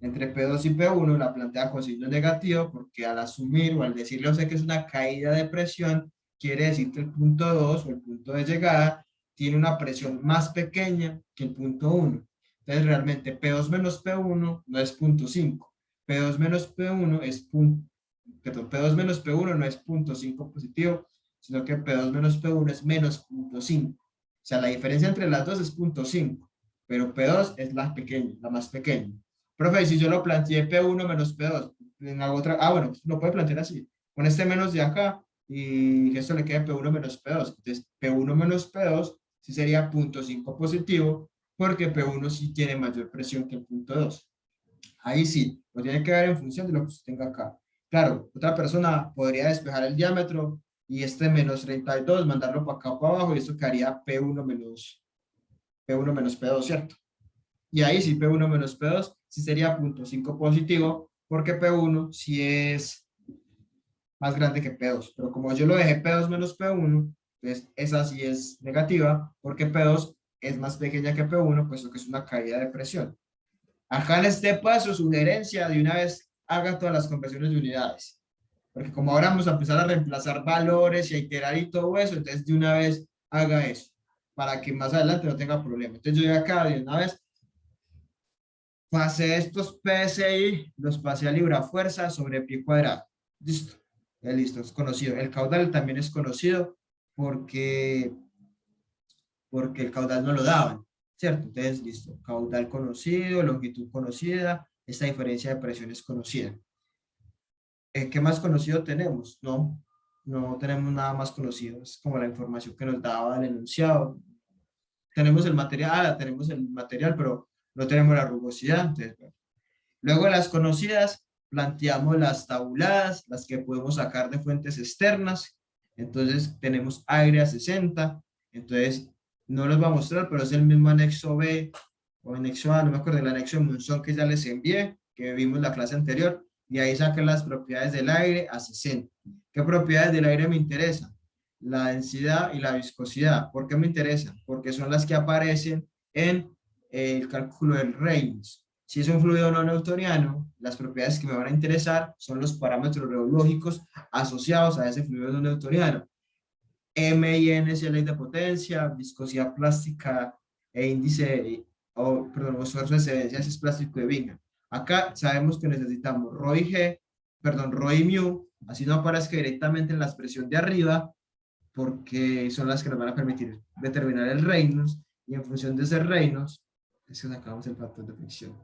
entre P2 y P1, la plantea con signo negativo, porque al asumir o al decirle a usted que es una caída de presión, quiere decir que el punto 2 o el punto de llegada tiene una presión más pequeña que el punto 1. Entonces, realmente P2 menos P1 no es 0.5. P2 menos P1 es P2 menos P1 no es 0.5 positivo, sino que P2 menos P1 es menos 0.5. O sea, la diferencia entre las dos es 0.5, pero P2 es la pequeña, la más pequeña. Profe, si yo lo planteé P1 menos P2, en la otra, bueno, lo puede plantear así, con este menos de acá, y que esto le quede P1 menos P2. Entonces, P1 menos P2 sí sería 0.5 positivo, porque P1 sí tiene mayor presión que el punto 2. Ahí sí, lo tiene que ver en función de lo que usted tenga acá. Claro, otra persona podría despejar el diámetro y este menos 32, mandarlo para acá o para abajo, y esto quedaría P1 menos P2, ¿cierto? Y ahí sí, P1 menos P2 sí sería 0.5 positivo, porque P1 sí es más grande que P2. Pero como yo lo dejé P2 menos P1, entonces esa sí es negativa, porque P2 es más pequeña que P1, puesto que es una caída de presión. Acá en este paso, sugerencia, de una vez haga todas las conversiones de unidades. Porque como ahora vamos a empezar a reemplazar valores y a iterar y todo eso, entonces de una vez haga eso, para que más adelante no tenga problema. Entonces yo ya acá de una vez pasé estos PSI, los pasé a libra fuerza sobre pi cuadrado. Listo. Ya listo, es conocido. El caudal también es conocido porque el caudal no lo daban, ¿cierto? Entonces, listo. Caudal conocido, longitud conocida, esta diferencia de presión es conocida. ¿Qué más conocido tenemos? No, no tenemos nada más conocido. Es como la información que nos daba el enunciado. Tenemos el material, pero no tenemos la rugosidad. Entonces, bueno. Luego de las conocidas, planteamos las tabuladas, las que podemos sacar de fuentes externas. Entonces, tenemos aire a 60. Entonces, no los voy a mostrar, pero es el mismo anexo B o anexo A, no me acuerdo, el anexo de Monzón que ya les envié, que vimos la clase anterior, y ahí saqué las propiedades del aire a 60. ¿Qué propiedades del aire me interesan? La densidad y la viscosidad. ¿Por qué me interesan? Porque son las que aparecen en el cálculo del Reynolds. Si es un fluido no newtoniano, las propiedades que me van a interesar son los parámetros reológicos asociados a ese fluido no newtoniano. M y N es la ley de potencia, viscosidad plástica e índice, esfuerzo de excedencia es plástico de Bingham. Acá sabemos que necesitamos Rho y Rho y mu, así no aparezca directamente en la expresión de arriba, porque son las que nos van a permitir determinar el Reynolds, y en función de ese Reynolds, es que sacamos el factor de fricción.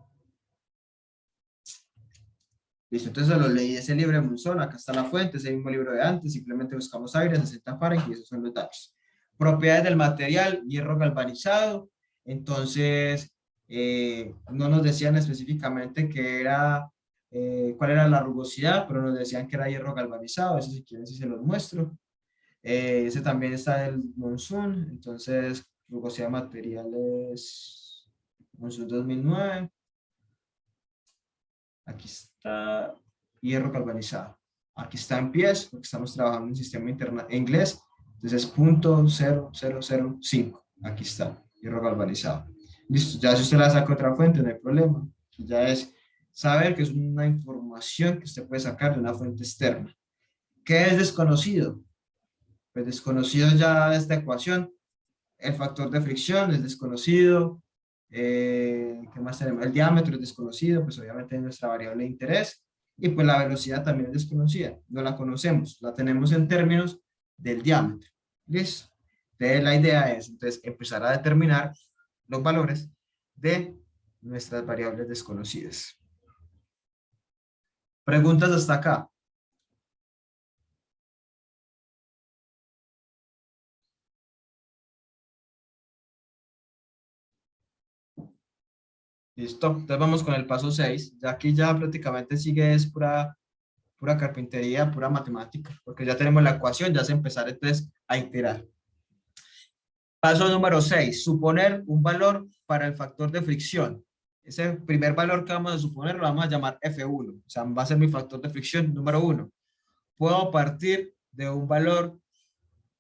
Listo, entonces lo leí ese libro de Monzón, acá está la fuente, ese mismo libro de antes, simplemente buscamos aire, 60 Fahrenheit y esos son los datos. Propiedades del material, hierro galvanizado, entonces no nos decían específicamente qué era, cuál era la rugosidad, pero nos decían que era hierro galvanizado, eso si quieren si se los muestro. Ese también está del Monzón, entonces rugosidad de materiales Monzón 2009. Aquí está hierro galvanizado. Aquí está en pies, porque estamos trabajando en sistema inglés. Entonces es .0005. Aquí está, hierro galvanizado. Listo, ya si usted la saca otra fuente, no hay problema. Aquí ya es saber que es una información que usted puede sacar de una fuente externa. ¿Qué es desconocido? Pues desconocido ya de esta ecuación. El factor de fricción es desconocido. ¿Qué más tenemos? El diámetro es desconocido, pues obviamente es nuestra variable de interés, y pues la velocidad también es desconocida, no la conocemos, la tenemos en términos del diámetro. ¿Listo? Entonces la idea es entonces empezar a determinar los valores de nuestras variables desconocidas. ¿Preguntas hasta acá? Listo, entonces vamos con el paso 6. Ya aquí ya prácticamente sigue es pura carpintería, pura matemática, porque ya tenemos la ecuación, ya se empezar entonces a iterar. Paso número 6, suponer un valor para el factor de fricción. Ese primer valor que vamos a suponer lo vamos a llamar F1, o sea, va a ser mi factor de fricción número 1. Puedo partir de un valor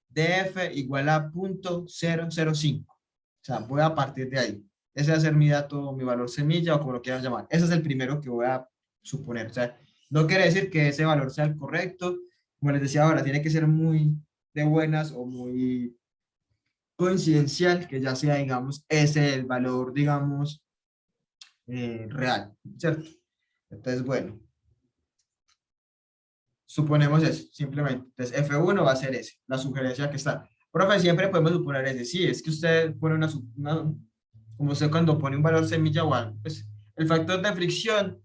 de F igual a .005, o sea, voy a partir de ahí. Ese va a ser mi dato, mi valor semilla o como lo quieran llamar. Ese es el primero que voy a suponer. O sea, no quiere decir que ese valor sea el correcto. Como les decía ahora, tiene que ser muy de buenas o muy coincidencial que ya sea, digamos, ese el valor, digamos, real, ¿cierto? Entonces, bueno. Suponemos eso, simplemente. Entonces, F1 va a ser ese, la sugerencia que está. Profe, siempre podemos suponer ese. Sí, es que usted pone como usted cuando pone un valor semilla o algo, pues el factor de fricción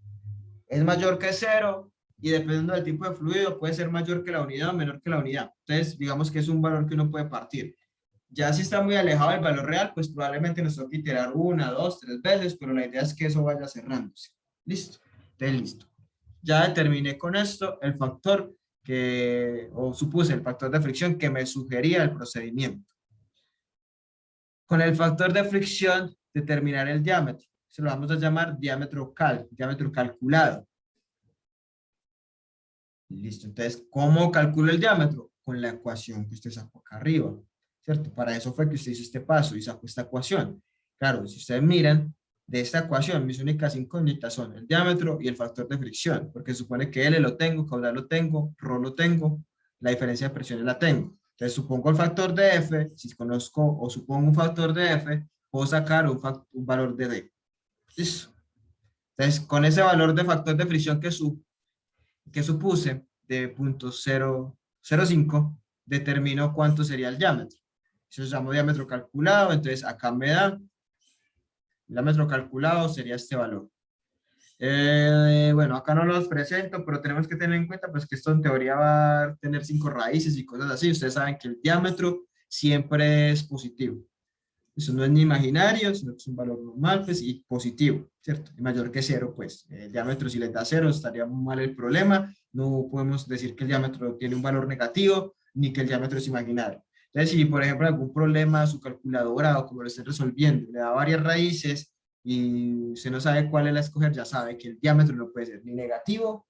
es mayor que 0 y dependiendo del tipo de fluido puede ser mayor que la unidad o menor que la unidad. Entonces, digamos que es un valor que uno puede partir. Ya si está muy alejado del valor real, pues probablemente nos toque iterar 1, 2, 3 veces, pero la idea es que eso vaya cerrándose. ¿Listo? Entonces, listo. Ya determiné con esto el factor o supuse el factor de fricción que me sugería el procedimiento. Con el factor de fricción, determinar el diámetro. Se lo vamos a llamar diámetro calculado. Listo, entonces, ¿cómo calculo el diámetro? Con la ecuación que usted sacó acá arriba, ¿cierto? Para eso fue que usted hizo este paso y sacó esta ecuación. Claro, si ustedes miran, de esta ecuación, mis únicas incógnitas son el diámetro y el factor de fricción, porque supone que L lo tengo, caudal lo tengo, ρ lo tengo, la diferencia de presiones la tengo. Entonces, supongo el factor de F, si conozco o supongo un factor de F, puedo sacar un valor de D. ¿Listo? Entonces, con ese valor de factor de fricción que supuse de .005, determino cuánto sería el diámetro. Eso se llama diámetro calculado, entonces acá me da, el diámetro calculado sería este valor. Bueno, acá no los presento, pero tenemos que tener en cuenta pues, que esto en teoría va a tener 5 raíces y cosas así. Ustedes saben que el diámetro siempre es positivo. Eso no es ni imaginario, sino que es un valor normal pues, y positivo, ¿cierto? Y mayor que 0, pues el diámetro si les da 0 estaría muy mal el problema. No podemos decir que el diámetro tiene un valor negativo, ni que el diámetro es imaginario. Entonces, si por ejemplo algún problema su calculadora o como lo estén resolviendo le da varias raíces y usted no sabe cuál es la escoger, ya sabe que el diámetro no puede ser ni negativo,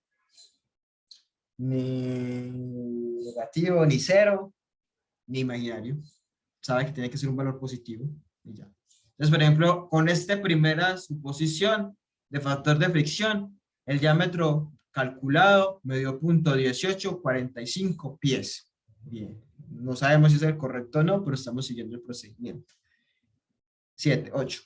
ni 0, ni imaginario. Sabe que tiene que ser un valor positivo y ya. Entonces, por ejemplo, con esta primera suposición de factor de fricción, el diámetro calculado me dio .1845 pies. Bien, no sabemos si es el correcto o no, pero estamos siguiendo el procedimiento. 8.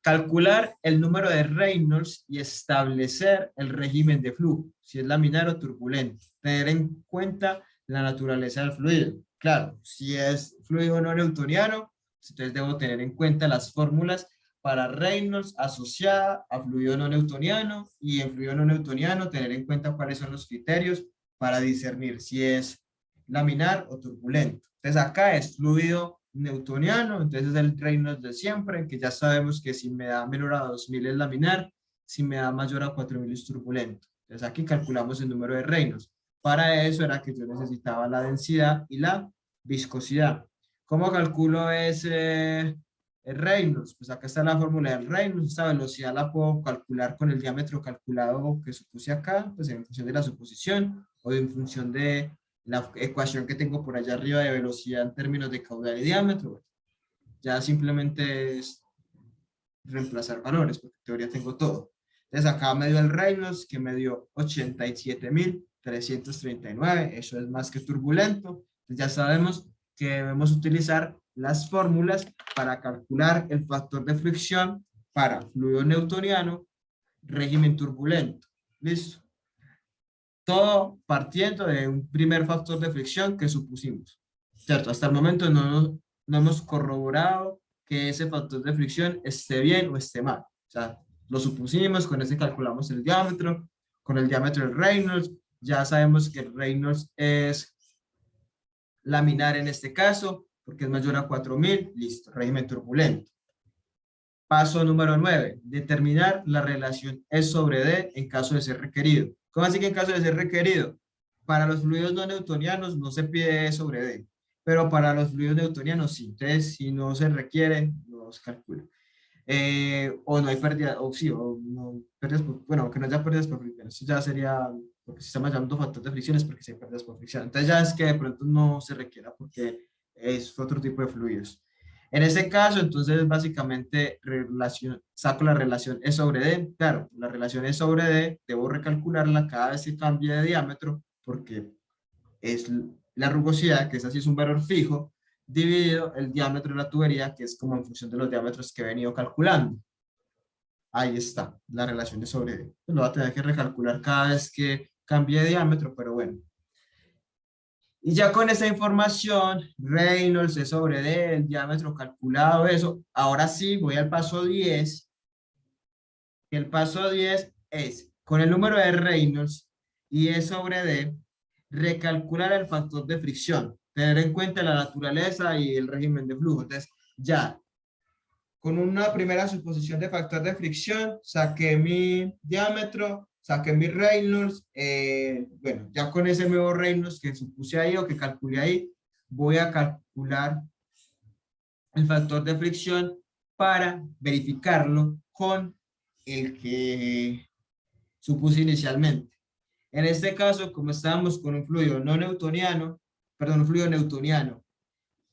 Calcular el número de Reynolds y establecer el régimen de flujo, si es laminar o turbulento. Tener en cuenta la naturaleza del fluido. Claro, si es fluido no newtoniano, Entonces debo tener en cuenta las fórmulas para Reynolds asociada a fluido no newtoniano, y en fluido no newtoniano tener en cuenta cuáles son los criterios para discernir si es laminar o turbulento. Entonces acá es fluido newtoniano, entonces es el Reynolds de siempre, que ya sabemos que si me da menor a 2000 es laminar, si me da mayor a 4000 es turbulento. Entonces aquí calculamos el número de Reynolds. Para eso era que yo necesitaba la densidad y la viscosidad. ¿Cómo calculo ese Reynolds? Pues acá está la fórmula del Reynolds. Esta velocidad la puedo calcular con el diámetro calculado que supuse acá, pues en función de la suposición o en función de la ecuación que tengo por allá arriba de velocidad en términos de caudal y diámetro. Ya simplemente es reemplazar valores, porque en teoría tengo todo. Entonces acá me dio el Reynolds, que me dio 87.339, eso es más que turbulento. Entonces ya sabemos que debemos utilizar las fórmulas para calcular el factor de fricción para fluido newtoniano, régimen turbulento. ¿Listo? Todo partiendo de un primer factor de fricción que supusimos. ¿Cierto? Hasta el momento no hemos corroborado que ese factor de fricción esté bien o esté mal. O sea, lo supusimos, con ese calculamos el diámetro, con el diámetro del Reynolds, ya sabemos que el Reynolds es laminar en este caso, porque es mayor a 4000, listo, régimen turbulento. Paso número 9, determinar la relación E sobre D en caso de ser requerido. ¿Cómo así que en caso de ser requerido? Para los fluidos no newtonianos no se pide E sobre D, pero para los fluidos newtonianos sí. Entonces, si no se requiere, no se calcula. O no hay pérdida, o sí, o no, pérdidas por, bueno, que no haya pérdidas por fricción, eso ya sería, porque si estamos llamando factor de fricción es porque si hay pérdidas por fricción. Entonces ya es que de pronto no se requiera porque es otro tipo de fluidos. En ese caso, entonces básicamente saco la relación E sobre D. Claro, la relación E sobre D debo recalcularla cada vez que cambie de diámetro porque es la rugosidad, que es así, es un valor fijo, dividido el diámetro de la tubería, que es como en función de los diámetros que he venido calculando. Ahí está, la relación de sobre D. Lo voy a tener que recalcular cada vez que cambie de diámetro, pero bueno. Y ya con esa información, Reynolds, E sobre D, el diámetro calculado, eso, ahora sí voy al paso 10. El paso 10 es, con el número de Reynolds y E sobre D, recalcular el factor de fricción, tener en cuenta la naturaleza y el régimen de flujo. Entonces, ya, con una primera suposición de factor de fricción, saqué mi diámetro, saqué mi Reynolds, bueno, ya con ese nuevo Reynolds que supuse ahí o que calculé ahí, voy a calcular el factor de fricción para verificarlo con el que supuse inicialmente. En este caso, como estábamos con un fluido no newtoniano, perdón, un fluido newtoniano,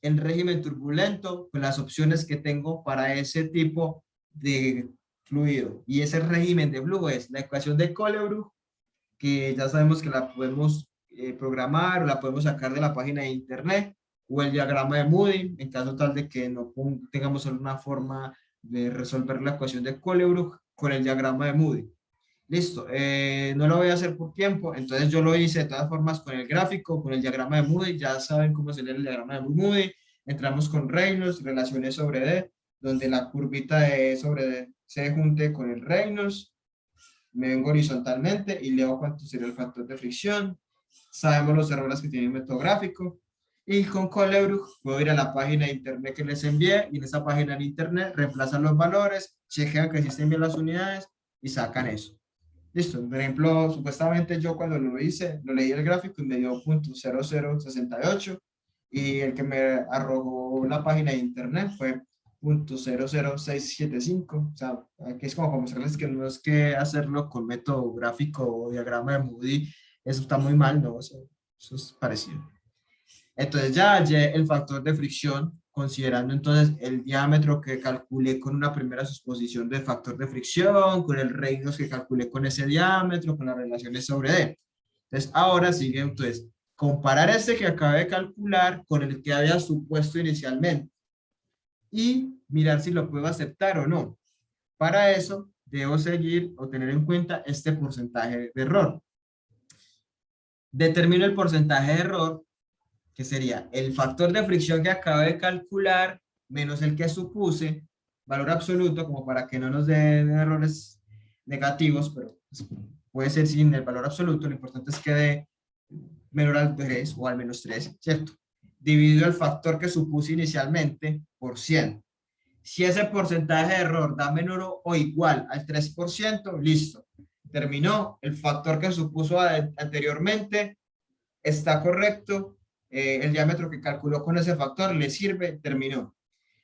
en régimen turbulento, pues las opciones que tengo para ese tipo de fluido y ese régimen de flujo es la ecuación de Colebrook, que ya sabemos que la podemos programar o la podemos sacar de la página de internet, o el diagrama de Moody, en caso tal de que no tengamos alguna forma de resolver la ecuación de Colebrook con el diagrama de Moody. Listo, no lo voy a hacer por tiempo, entonces yo lo hice de todas formas con el gráfico, con el diagrama de Moody, ya saben cómo se lee el diagrama de Moody. Entramos con Reynolds, relaciones sobre D, donde la curvita de E sobre D se junte con el Reynolds, me vengo horizontalmente y leo cuánto sería el factor de fricción, sabemos los errores que tiene el método gráfico, y con Colebrook puedo ir a la página de internet que les envié, y en esa página de internet reemplazan los valores, chequean que existen bien las unidades y sacan eso. Listo, por ejemplo, supuestamente yo cuando lo hice, lo leí el gráfico y me dio .0068 y el que me arrojó la página de internet fue .00675. O sea, aquí es como para mostrarles que no es que hacerlo con método gráfico o diagrama de Moody, eso está muy mal, no, eso es parecido. Entonces ya hallé el factor de fricción, considerando entonces el diámetro que calculé con una primera suposición del factor de fricción, con el Reynolds que calculé con ese diámetro, con las relaciones sobre D. Entonces ahora sigue entonces comparar este que acabé de calcular con el que había supuesto inicialmente y mirar si lo puedo aceptar o no. Para eso debo seguir o tener en cuenta este porcentaje de error. Determino el porcentaje de error, que sería el factor de fricción que acabo de calcular menos el que supuse, valor absoluto, como para que no nos den errores negativos, pero pues, puede ser sin el valor absoluto, lo importante es que dé menor al 3 o al menos 3, ¿cierto? Dividido el factor que supuse inicialmente por 100. Si ese porcentaje de error da menor o igual al 3%, listo. Terminó. El factor que supuso anteriormente está correcto. El diámetro que calculó con ese factor le sirve, terminó.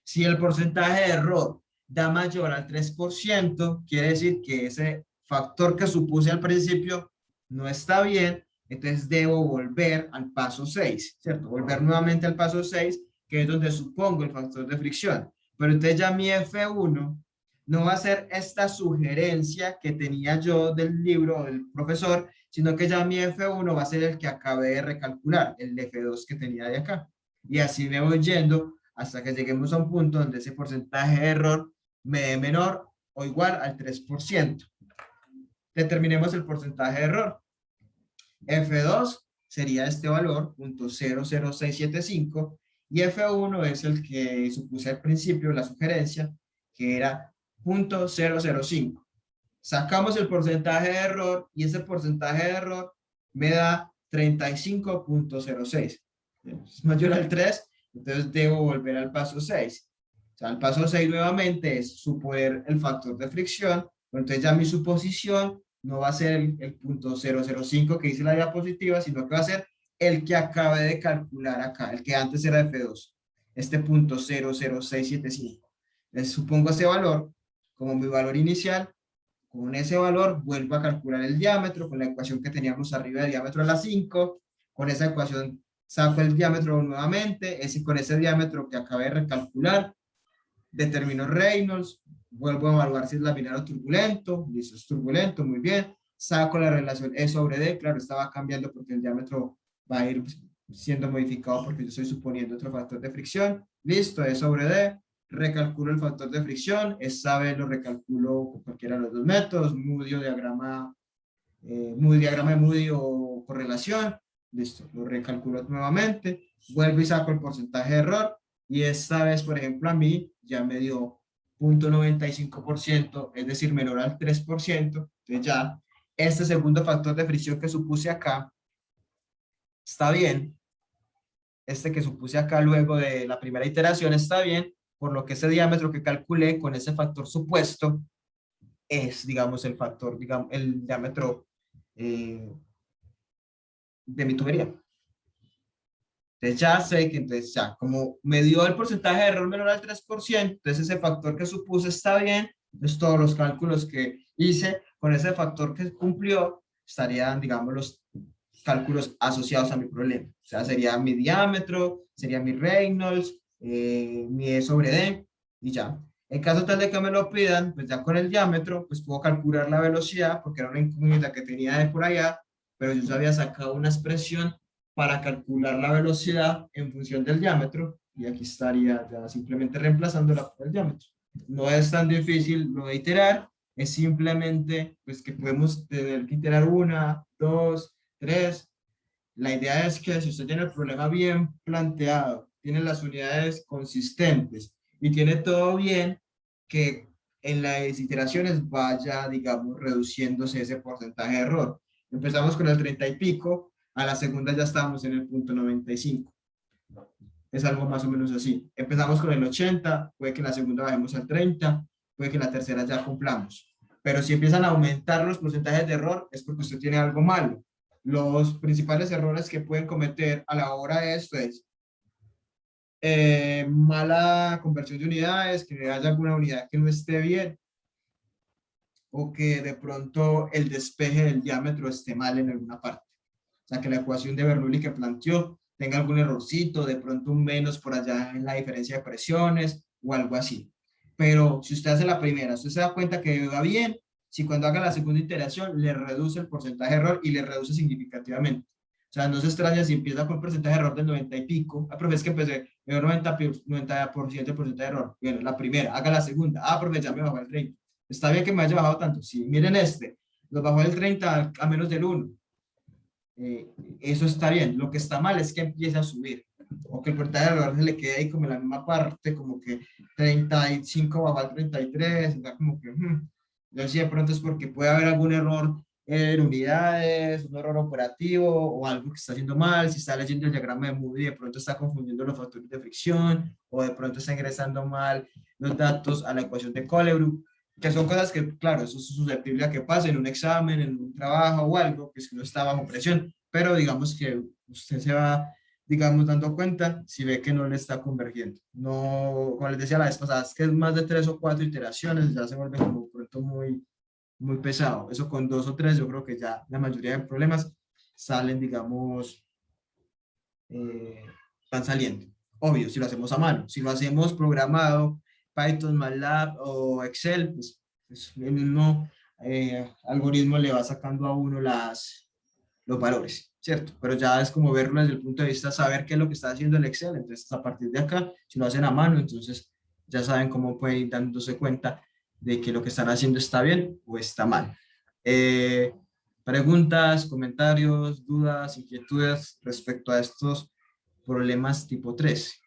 Si el porcentaje de error da mayor al 3%, quiere decir que ese factor que supuse al principio no está bien, entonces debo volver al paso 6, ¿cierto? Volver nuevamente al paso 6, que es donde supongo el factor de fricción. Pero entonces ya mi F1 no va a ser esta sugerencia que tenía yo del libro del profesor, sino que ya mi F1 va a ser el que acabé de recalcular, el F2 que tenía de acá. Y así me voy yendo hasta que lleguemos a un punto donde ese porcentaje de error me dé menor o igual al 3%. Determinemos el porcentaje de error. F2 sería este valor, 0.00675, y F1 es el que supuse al principio, la sugerencia, que era 0.005. Sacamos el porcentaje de error y ese porcentaje de error me da 35.06. Es mayor al 3, entonces debo volver al paso 6. O sea, el paso 6 nuevamente es suponer el factor de fricción, entonces ya mi suposición no va a ser el punto 005 que dice la diapositiva, sino que va a ser el que acabé de calcular acá, el que antes era F2, este punto 00675. Les supongo ese valor como mi valor inicial. Con ese valor vuelvo a calcular el diámetro con la ecuación que teníamos arriba de diámetro a la 5. Con esa ecuación saco el diámetro nuevamente, con ese diámetro que acabé de recalcular, determino Reynolds, vuelvo a evaluar si es laminar o turbulento, listo, es turbulento, muy bien, saco la relación E sobre D, claro, estaba cambiando porque el diámetro va a ir siendo modificado porque yo estoy suponiendo otro factor de fricción, listo, E sobre D, recalculo el factor de fricción, esta vez lo recalculo con cualquiera de los dos métodos, Moody o diagrama, diagrama de Moody o correlación, listo, lo recalculo nuevamente, vuelvo y saco el porcentaje de error, y esta vez, por ejemplo, a mí ya me dio 0.95%, es decir, menor al 3%, entonces ya este segundo factor de fricción que supuse acá está bien, este que supuse acá luego de la primera iteración está bien, por lo que ese diámetro que calculé con ese factor supuesto es, digamos, el factor, digamos, el diámetro de mi tubería. Entonces ya sé que entonces ya, como me dio el porcentaje de error menor al 3%, entonces ese factor que supuse está bien, entonces todos los cálculos que hice con ese factor que cumplió estarían, digamos, los cálculos asociados a mi problema. O sea, sería mi diámetro, sería mi Reynolds, mi E sobre D, y ya. En caso tal de que me lo pidan, pues ya con el diámetro, pues puedo calcular la velocidad, porque era una incógnita que tenía de por allá, pero yo ya había sacado una expresión para calcular la velocidad en función del diámetro, y aquí estaría ya simplemente reemplazándola por el diámetro. No es tan difícil lo de iterar, es simplemente pues que podemos tener que iterar 1, 2, 3. La idea es que si usted tiene el problema bien planteado, tiene las unidades consistentes y tiene todo bien, que en las iteraciones vaya, digamos, reduciéndose ese porcentaje de error. Empezamos con el 30 y pico, a la segunda ya estábamos en el punto 95. Es algo más o menos así. Empezamos con el 80, puede que en la segunda bajemos al 30, puede que en la tercera ya cumplamos. Pero si empiezan a aumentar los porcentajes de error, es porque usted tiene algo malo. Los principales errores que pueden cometer a la hora de esto es mala conversión de unidades, que haya alguna unidad que no esté bien, o que de pronto el despeje del diámetro esté mal en alguna parte. O sea, que la ecuación de Bernoulli que planteó tenga algún errorcito, de pronto un menos por allá en la diferencia de presiones o algo así. Pero si usted hace la primera, usted se da cuenta que va bien, si cuando haga la segunda iteración le reduce el porcentaje de error y le reduce significativamente. O sea, no se extraña si empieza con un porcentaje de error del 90 y pico. Ah, profe, es que empecé, me dio 90% de porcentaje de error. Bueno, la primera, haga la segunda. Ah, profe, ya me bajó el 30. Está bien que me haya bajado tanto. Sí, miren este, nos bajó el 30 a menos del 1. Eso está bien. Lo que está mal es que empiece a subir. o que el porcentaje del error se le quede ahí como en la misma parte, como que 35 bajó a 33, está como que, yo sí de pronto es porque puede haber algún error en unidades, un error operativo o algo que está haciendo mal, si está leyendo el diagrama de Moody, de pronto está confundiendo los factores de fricción o de pronto está ingresando mal los datos a la ecuación de Colebrook, que son cosas que, claro, eso es susceptible a que pase en un examen, en un trabajo o algo, que si no está bajo presión, pero digamos que usted se va, digamos, dando cuenta si ve que no le está convergiendo. No, como les decía la vez pasada, es que es más de 3 o 4 iteraciones, ya se vuelve como pronto muy pesado. Eso con 2 o 3, yo creo que ya la mayoría de problemas salen, digamos, van saliendo. Obvio, si lo hacemos a mano, si lo hacemos programado, Python, MATLAB o Excel, pues el mismo algoritmo le va sacando a uno los valores, ¿cierto? Pero ya es como verlo desde el punto de vista, saber qué es lo que está haciendo el Excel. Entonces, a partir de acá, si lo hacen a mano, entonces ya saben cómo pueden ir dándose cuenta de que lo que están haciendo está bien o está mal. Preguntas, comentarios, dudas, inquietudes respecto a estos problemas tipo 3.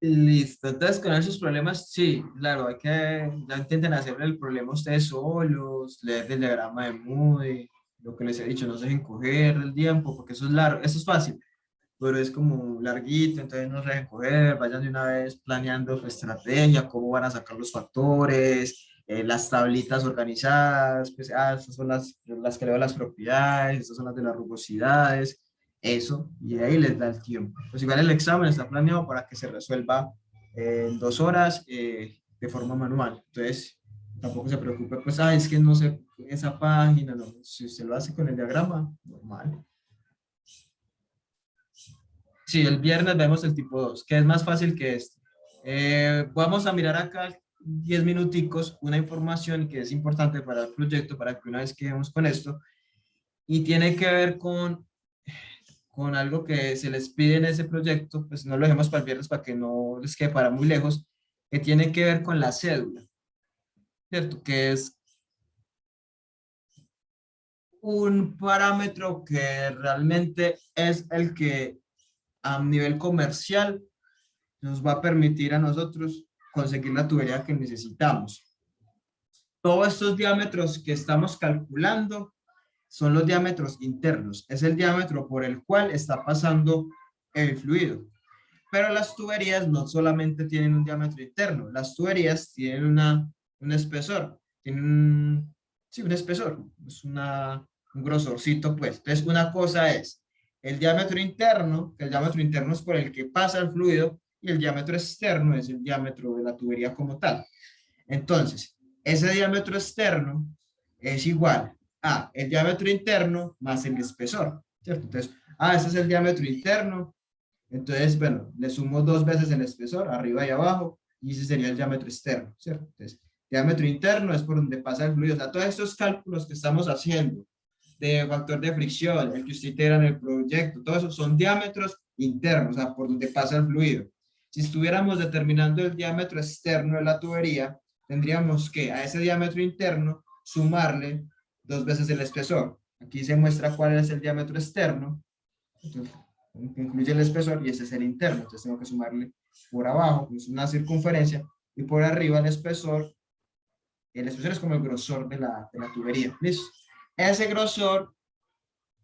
Listo, entonces con esos problemas, sí, claro, hay que, ya intenten hacerle el problema ustedes solos, leer el diagrama de Moody, lo que les he dicho, no se dejen coger el tiempo, porque eso es largo, eso es fácil, pero es como larguito, entonces no se dejen coger, vayan de una vez planeando su estrategia, cómo van a sacar los factores, las tablitas organizadas, pues, estas son las que le doy las propiedades, estas son las de las rugosidades, eso, y ahí les da el tiempo. Pues igual el examen está planeado para que se resuelva en 2 horas de forma manual. Entonces, tampoco se preocupe, pues, es que no sé esa página, no. Si se lo hace con el diagrama, normal. Sí, el viernes vemos el tipo 2, que es más fácil que este. Vamos a mirar acá 10 minuticos una información que es importante para el proyecto, para que una vez quedemos con esto, y tiene que ver con algo que se les pide en ese proyecto, pues no lo dejemos para el viernes para que no les quede para muy lejos, que tiene que ver con la cédula, ¿cierto? Que es un parámetro que realmente es el que a nivel comercial nos va a permitir a nosotros conseguir la tubería que necesitamos. Todos estos diámetros que estamos calculando son los diámetros internos, es el diámetro por el cual está pasando el fluido. Pero las tuberías no solamente tienen un diámetro interno, las tuberías tienen un espesor, tienen un espesor, es un grosorcito, pues. Entonces, una cosa es el diámetro interno, que el diámetro interno es por el que pasa el fluido, y el diámetro externo es el diámetro de la tubería como tal. Entonces, ese diámetro externo es igual a el diámetro interno más el espesor, ¿cierto? Entonces, ese es el diámetro interno. Entonces, bueno, le sumo 2 veces el espesor, arriba y abajo, y ese sería el diámetro externo, ¿cierto? Entonces, diámetro interno es por donde pasa el fluido. O sea, todos estos cálculos que estamos haciendo de factor de fricción, el que usted integra en el proyecto, todo eso son diámetros internos, o sea, por donde pasa el fluido. Si estuviéramos determinando el diámetro externo de la tubería, tendríamos que a ese diámetro interno sumarle 2 veces el espesor. Aquí se muestra cuál es el diámetro externo. Entonces, que incluye el espesor, y ese es el interno, entonces tengo que sumarle por abajo, es una circunferencia, y por arriba el espesor es como el grosor de la tubería, ¿listo? Ese grosor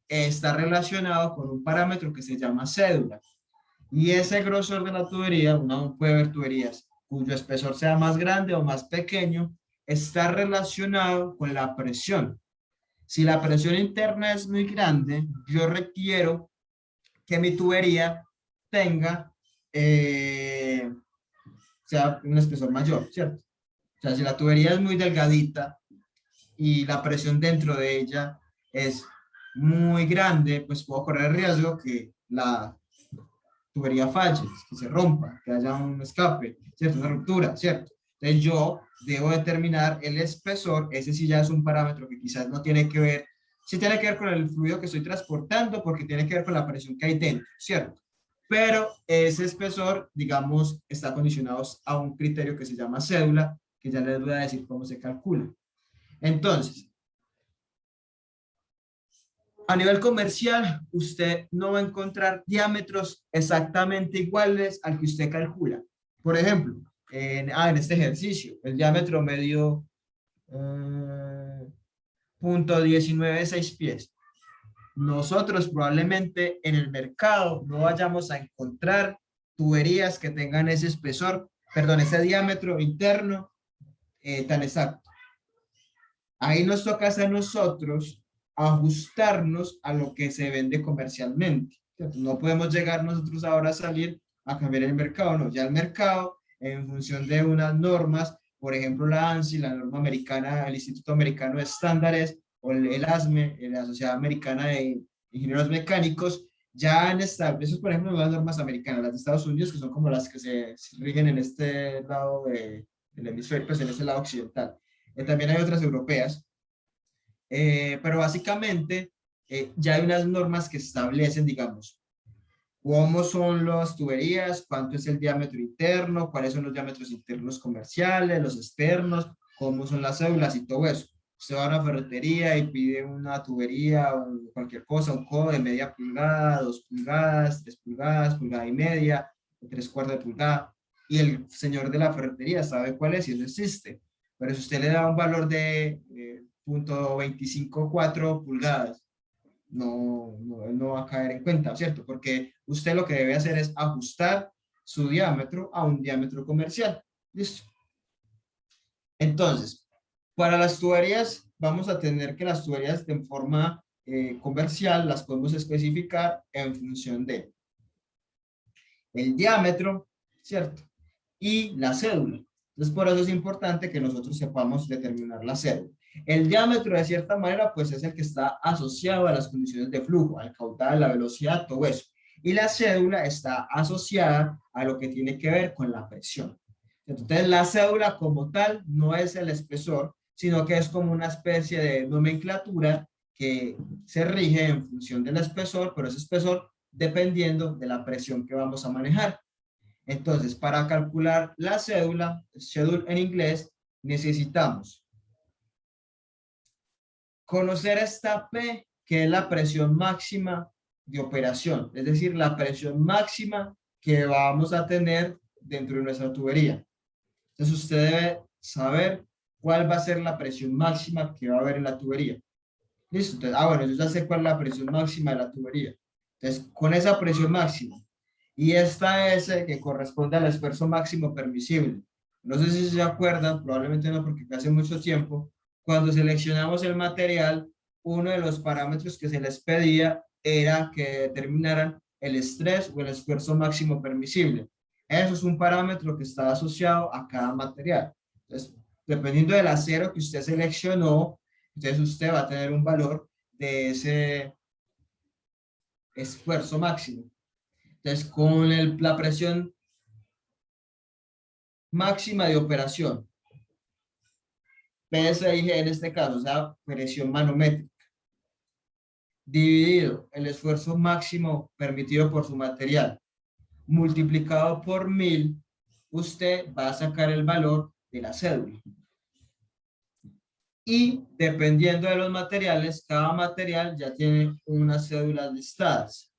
está relacionado con un parámetro que se llama cédula, y ese grosor de la tubería, uno puede ver tuberías cuyo espesor sea más grande o más pequeño, está relacionado con la presión. Si la presión interna es muy grande, yo requiero que mi tubería tenga sea un espesor mayor, ¿cierto? O sea, si la tubería es muy delgadita y la presión dentro de ella es muy grande, pues puedo correr el riesgo que la tubería falle, que se rompa, que haya un escape, ¿cierto? Una ruptura, ¿cierto? Entonces Entonces yo debo determinar el espesor, ese sí ya es un parámetro que quizás no tiene que ver, sí tiene que ver con el fluido que estoy transportando porque tiene que ver con la presión que hay dentro, ¿cierto? Pero ese espesor, digamos, está condicionado a un criterio que se llama cédula, que ya les voy a decir cómo se calcula. Entonces, a nivel comercial, usted no va a encontrar diámetros exactamente iguales al que usted calcula. Por ejemplo, en este ejercicio, el diámetro medio 0.196 pies. Nosotros probablemente en el mercado no vayamos a encontrar tuberías que tengan ese espesor, perdón, ese diámetro interno tan exacto. Ahí nos toca a nosotros ajustarnos a lo que se vende comercialmente. No podemos llegar nosotros ahora a salir a cambiar el mercado, no, ya el mercado en función de unas normas, por ejemplo la ANSI, la norma americana, el Instituto Americano de Estándares, o el ASME, la Sociedad Americana de Ingenieros Mecánicos, ya han establecido, por ejemplo, las normas americanas, las de Estados Unidos, que son como las que se rigen en este lado del hemisferio, pues en este lado occidental. También hay otras europeas, pero básicamente ya hay unas normas que establecen, digamos, cómo son las tuberías, cuánto es el diámetro interno, cuáles son los diámetros internos comerciales, los externos, cómo son las cédulas y todo eso. Usted va a una ferretería y pide una tubería o cualquier cosa, un codo de media pulgada, 2 pulgadas, 3 pulgadas, pulgada y media, 3/4 de pulgada, y el señor de la ferretería sabe cuál es y eso existe. Pero si usted le da un valor de 0.254 pulgadas, no va a caer en cuenta, ¿cierto? Porque usted lo que debe hacer es ajustar su diámetro a un diámetro comercial. ¿Listo? Entonces, para las tuberías, vamos a tener que las tuberías de forma comercial las podemos especificar en función de el diámetro, ¿cierto? Y la cédula. Entonces, por eso es importante que nosotros sepamos determinar la cédula. El diámetro, de cierta manera, pues es el que está asociado a las condiciones de flujo, al caudal, la velocidad, todo eso. Y la cédula está asociada a lo que tiene que ver con la presión. Entonces, la cédula como tal no es el espesor, sino que es como una especie de nomenclatura que se rige en función del espesor, pero ese espesor dependiendo de la presión que vamos a manejar. Entonces, para calcular la cédula, schedule en inglés, necesitamos conocer esta P, que es la presión máxima de operación, es decir, la presión máxima que vamos a tener dentro de nuestra tubería. Entonces, usted debe saber cuál va a ser la presión máxima que va a haber en la tubería. ¿Listo? Entonces, bueno, yo ya sé cuál es la presión máxima de la tubería. Entonces, con esa presión máxima y esta S que corresponde al esfuerzo máximo permisible. No sé si se acuerdan, probablemente no porque hace mucho tiempo, cuando seleccionamos el material, uno de los parámetros que se les pedía era que determinaran el estrés o el esfuerzo máximo permisible. Eso es un parámetro que está asociado a cada material. Entonces, dependiendo del acero que usted seleccionó, entonces usted va a tener un valor de ese esfuerzo máximo. Entonces, con la presión máxima de operación, PSIG en este caso, o sea, presión manométrica, dividido el esfuerzo máximo permitido por su material, multiplicado por 1000, usted va a sacar el valor de la cédula. Y dependiendo de los materiales, cada material ya tiene unas cédulas listadas.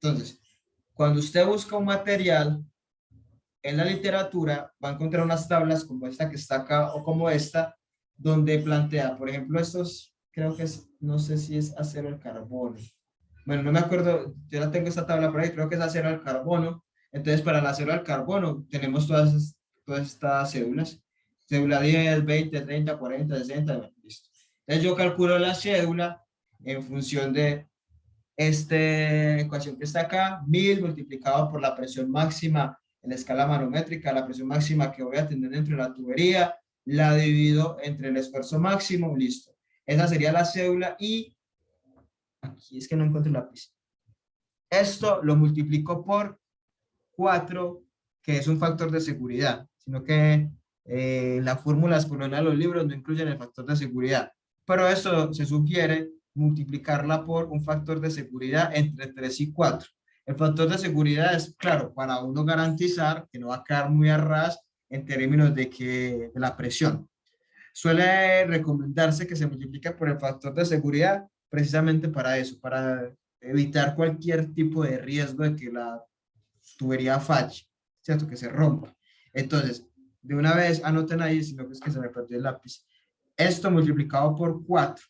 Entonces, cuando usted busca un material en la literatura, va a encontrar unas tablas como esta que está acá o como esta, donde plantea, por ejemplo, estos, creo que es, no sé si es acero al carbono. Bueno, no me acuerdo, yo la tengo esta tabla por ahí, creo que es acero al carbono. Entonces, para el acero al carbono tenemos todas estas cédulas. Cédula 10, 20, 30, 40, 60, bueno, listo. Entonces yo calculo la cédula en función de esta ecuación que está acá, 1000 multiplicado por la presión máxima en la escala manométrica, la presión máxima que voy a tener dentro de la tubería, la divido entre el esfuerzo máximo, listo. Esa sería la cédula y aquí es que no encuentro el lápiz. Esto lo multiplico por 4, que es un factor de seguridad, sino que Las fórmulas por lo general los libros no incluyen el factor de seguridad, pero eso se sugiere multiplicarla por un factor de seguridad entre 3 y 4. El factor de seguridad es, claro, para uno garantizar que no va a quedar muy a ras en términos de la presión. Suele recomendarse que se multiplique por el factor de seguridad precisamente para eso, para evitar cualquier tipo de riesgo de que la tubería falle, ¿cierto? Que se rompa. Entonces, de una vez anoten ahí, sino que es que se me perdió el lápiz. Esto multiplicado por 4.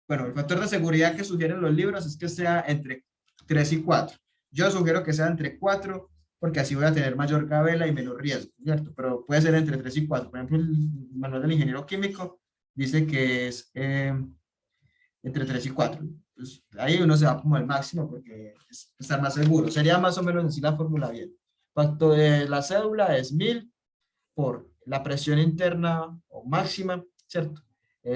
Bueno, el factor de seguridad que sugieren los libros es que sea entre 3 y 4. Yo sugiero que sea entre 4 porque así voy a tener mayor gabela y menos riesgo, ¿cierto? Pero puede ser entre 3 y 4. Por ejemplo, el manual del ingeniero químico dice que es entre 3 y 4. Pues ahí uno se va como al máximo porque es estar más seguro. Sería más o menos así la fórmula bien. Factor de la cédula es 1000 por la presión interna o máxima, ¿cierto?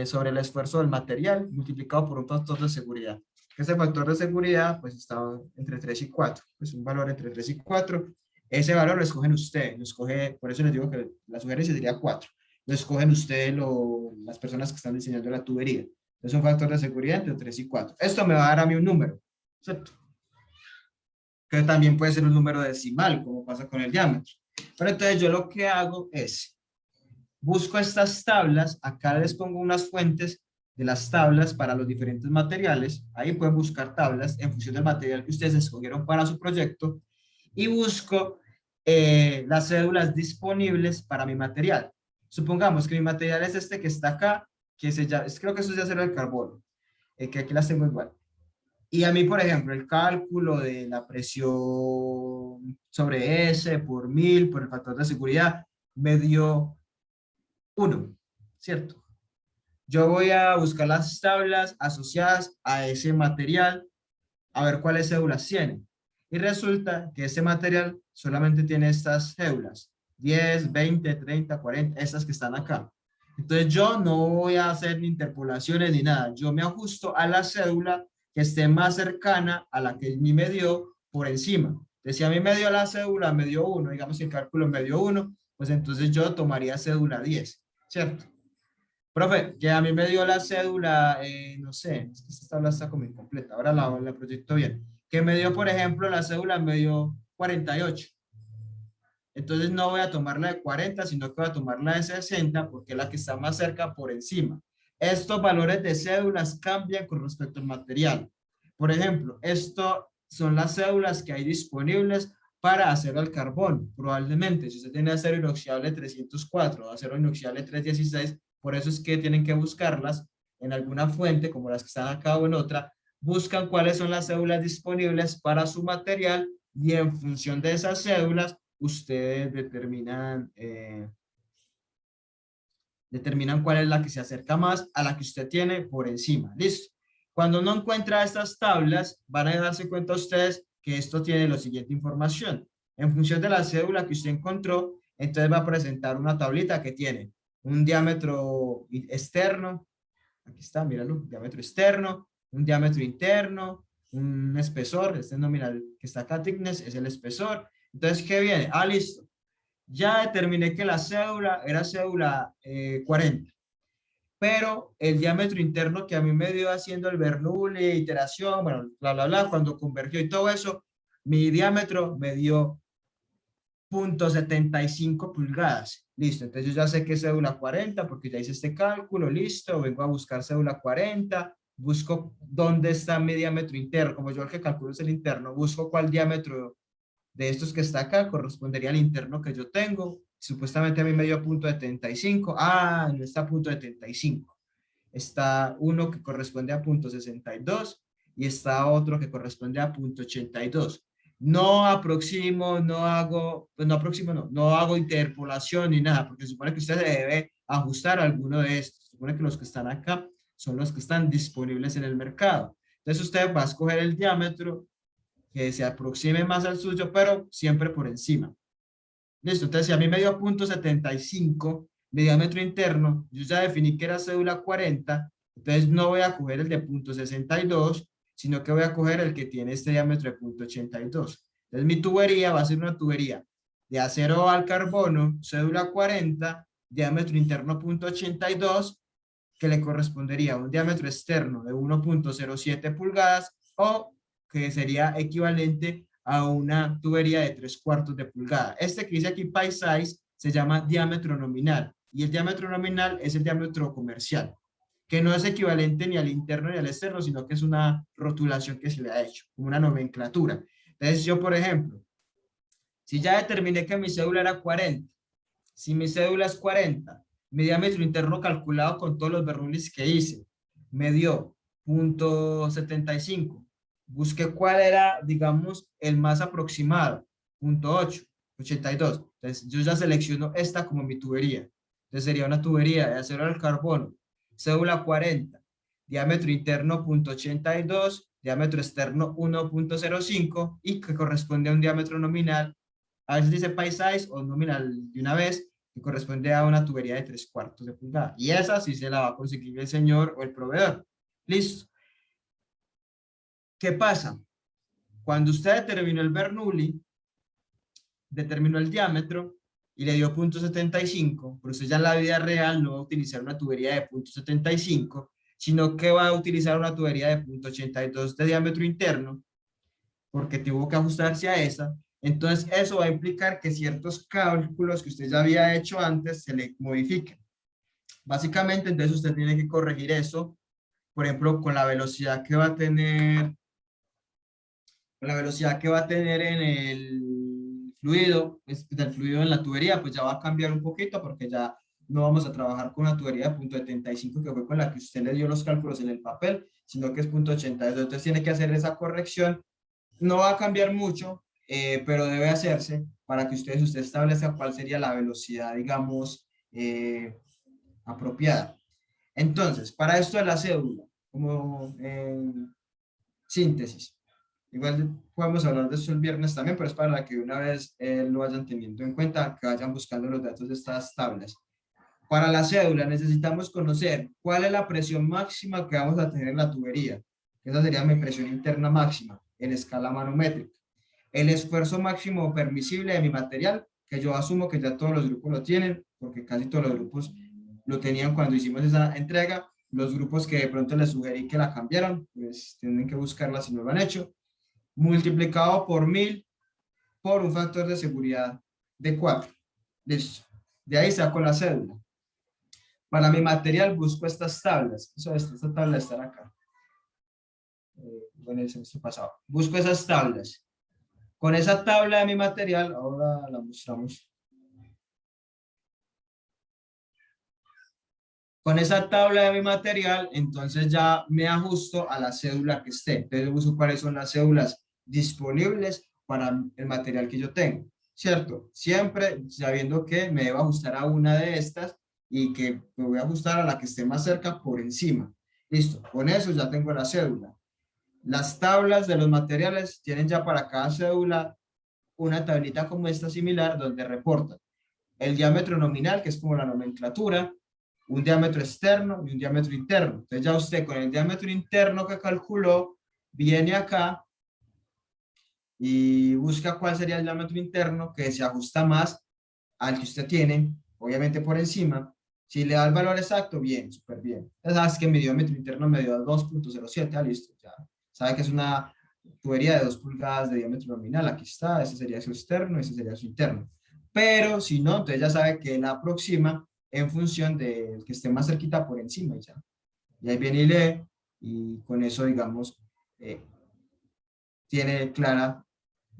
Sobre el esfuerzo del material multiplicado por un factor de seguridad. Ese factor de seguridad pues está entre 3 y 4, pues un valor entre 3 y 4. Ese valor lo escogen ustedes, lo escoge, por eso les digo que la sugerencia sería 4. Lo escogen ustedes, las personas que están diseñando la tubería. Es un factor de seguridad entre 3 y 4. Esto me va a dar a mí un número, ¿cierto? Que también puede ser un número decimal, como pasa con el diámetro. Pero entonces yo lo que hago es, busco estas tablas, acá les pongo unas fuentes de las tablas para los diferentes materiales, ahí pueden buscar tablas en función del material que ustedes escogieron para su proyecto, y busco las cédulas disponibles para mi material. Supongamos que mi material es este que está acá, que creo que eso es de acero de carbono, que aquí las tengo igual. Y a mí, por ejemplo, el cálculo de la presión sobre S por 1000, por el factor de seguridad, me dio 1, ¿cierto? Yo voy a buscar las tablas asociadas a ese material, a ver cuáles cédulas tienen. Y resulta que ese material solamente tiene estas cédulas, 10, 20, 30, 40, estas que están acá. Entonces yo no voy a hacer ni interpolaciones ni nada, yo me ajusto a la cédula que esté más cercana a la que a mí me dio por encima. Entonces si a mí me dio la cédula, me dio 1, digamos que el cálculo me dio 1, pues entonces yo tomaría cédula 10, ¿cierto? Profe, que a mí me dio la cédula, no sé, es que esta tabla está como incompleta, ahora la proyecto bien. Que me dio, por ejemplo, la cédula me dio 48. Entonces no voy a tomar la de 40, sino que voy a tomar la de 60 porque es la que está más cerca por encima. Estos valores de cédulas cambian con respecto al material. Por ejemplo, esto son las cédulas que hay disponibles para acero al carbón. Probablemente, si usted tiene acero inoxidable 304 o acero inoxidable 316, por eso es que tienen que buscarlas en alguna fuente, como las que están acá o en otra, buscan cuáles son las cédulas disponibles para su material y en función de esas cédulas, ustedes determinan cuál es la que se acerca más a la que usted tiene por encima. Listo. Cuando no encuentra estas tablas, van a darse cuenta ustedes que esto tiene la siguiente información. En función de la cédula que usted encontró, entonces va a presentar una tablita que tiene un diámetro externo, aquí está, míralo, diámetro externo, un diámetro interno, un espesor, este nominal que está acá, thickness, es el espesor. Entonces, ¿qué viene? Ah, listo. Ya determiné que la cédula era cédula 40, pero el diámetro interno que a mí me dio haciendo el Bernoulli, iteración, bueno, bla, bla, bla, cuando convergió y todo eso, mi diámetro me dio 0.75 pulgadas. Listo, entonces yo ya sé que es cédula 40 porque ya hice este cálculo, listo, vengo a buscar cédula 40, busco dónde está mi diámetro interno, como yo el que calculo es el interno, busco cuál diámetro de estos que está acá correspondería al interno que yo tengo. Supuestamente a mí me dio 0.75. Ah, no está a 0.75. Está uno que corresponde a 0.62 y está otro que corresponde a 0.82. No aproximo, no hago interpolación ni nada, porque se supone que usted debe ajustar alguno de estos. Se supone que los que están acá son los que están disponibles en el mercado. Entonces usted va a escoger el diámetro que se aproxime más al suyo, pero siempre por encima. Listo, entonces si a mí me dio 0.75 de diámetro interno, yo ya definí que era cédula 40, entonces no voy a coger el de 0.62, sino que voy a coger el que tiene este diámetro de 0.82. Entonces mi tubería va a ser una tubería de acero al carbono, cédula 40, diámetro interno 0.82, que le correspondería a un diámetro externo de 1.07 pulgadas o que sería equivalente a una tubería de 3/4 de pulgada. Este que dice aquí pie size se llama diámetro nominal y el diámetro nominal es el diámetro comercial, que no es equivalente ni al interno ni al externo, sino que es una rotulación que se le ha hecho, como una nomenclatura. Entonces yo, por ejemplo, si ya determiné que mi cédula era 40, si mi cédula es 40, mi diámetro interno calculado con todos los Bernoullis que hice me dio 0.75. Busqué cuál era, digamos, el más aproximado, 0.8, 82. Entonces, yo ya selecciono esta como mi tubería. Entonces, sería una tubería de acero al carbono, cédula 40, diámetro interno 0.82, diámetro externo 1.05 y que corresponde a un diámetro nominal, a veces dice pie size o nominal de una vez, que corresponde a una tubería de 3/4 de pulgada. Y esa sí se la va a conseguir el señor o el proveedor. Listo. ¿Qué pasa? Cuando usted determinó el Bernoulli, determinó el diámetro y le dio 0.75, pero usted ya en la vida real no va a utilizar una tubería de 0.75, sino que va a utilizar una tubería de 0.82 de diámetro interno, porque tuvo que ajustarse a esa. Entonces, eso va a implicar que ciertos cálculos que usted ya había hecho antes se le modifiquen. Básicamente, entonces usted tiene que corregir eso, por ejemplo, con la velocidad que va a tener, en el fluido, del fluido en la tubería, pues ya va a cambiar un poquito porque ya no vamos a trabajar con una tubería de 0.75 que fue con la que usted le dio los cálculos en el papel, sino que es 0.82. Entonces tiene que hacer esa corrección. No va a cambiar mucho, pero debe hacerse para que usted establezca cuál sería la velocidad, digamos, apropiada. Entonces, para esto de la cédula, como síntesis, igual podemos hablar de esto el viernes también, pero es para que una vez lo vayan teniendo en cuenta, que vayan buscando los datos de estas tablas. Para la cédula necesitamos conocer cuál es la presión máxima que vamos a tener en la tubería. Esa sería mi presión interna máxima en escala manométrica. El esfuerzo máximo permisible de mi material, que yo asumo que ya todos los grupos lo tienen, porque casi todos los grupos lo tenían cuando hicimos esa entrega. Los grupos que de pronto les sugerí que la cambiaron, pues tienen que buscarla si no lo han hecho. Multiplicado por 1000 por un factor de seguridad de 4. Listo. De ahí saco la cédula. Para mi material busco estas tablas. Esta tabla está acá. Bueno, el semestre pasado. Busco esas tablas. Con esa tabla de mi material, ahora la mostramos. Con esa tabla de mi material, entonces ya me ajusto a la cédula que esté. Entonces busco cuáles son las cédulas disponibles para el material que yo tengo, ¿cierto? Siempre sabiendo que me debo ajustar a una de estas y que me voy a ajustar a la que esté más cerca por encima. Listo, con eso ya tengo la cédula. Las tablas de los materiales tienen ya para cada cédula una tablita como esta similar donde reportan el diámetro nominal, que es como la nomenclatura, un diámetro externo y un diámetro interno. Entonces ya usted con el diámetro interno que calculó, viene acá y busca cuál sería el diámetro interno que se ajusta más al que usted tiene, obviamente por encima. Si le da el valor exacto, bien, súper bien. Ya sabes que mi diámetro interno me dio 2.07, listo, ya sabe que es una tubería de 2 pulgadas de diámetro nominal, aquí está, ese sería su externo, ese sería su interno. Pero si no, entonces ya sabe que la aproxima en función del que esté más cerquita por encima y ya. Y ahí viene y lee, y con eso, digamos, tiene clara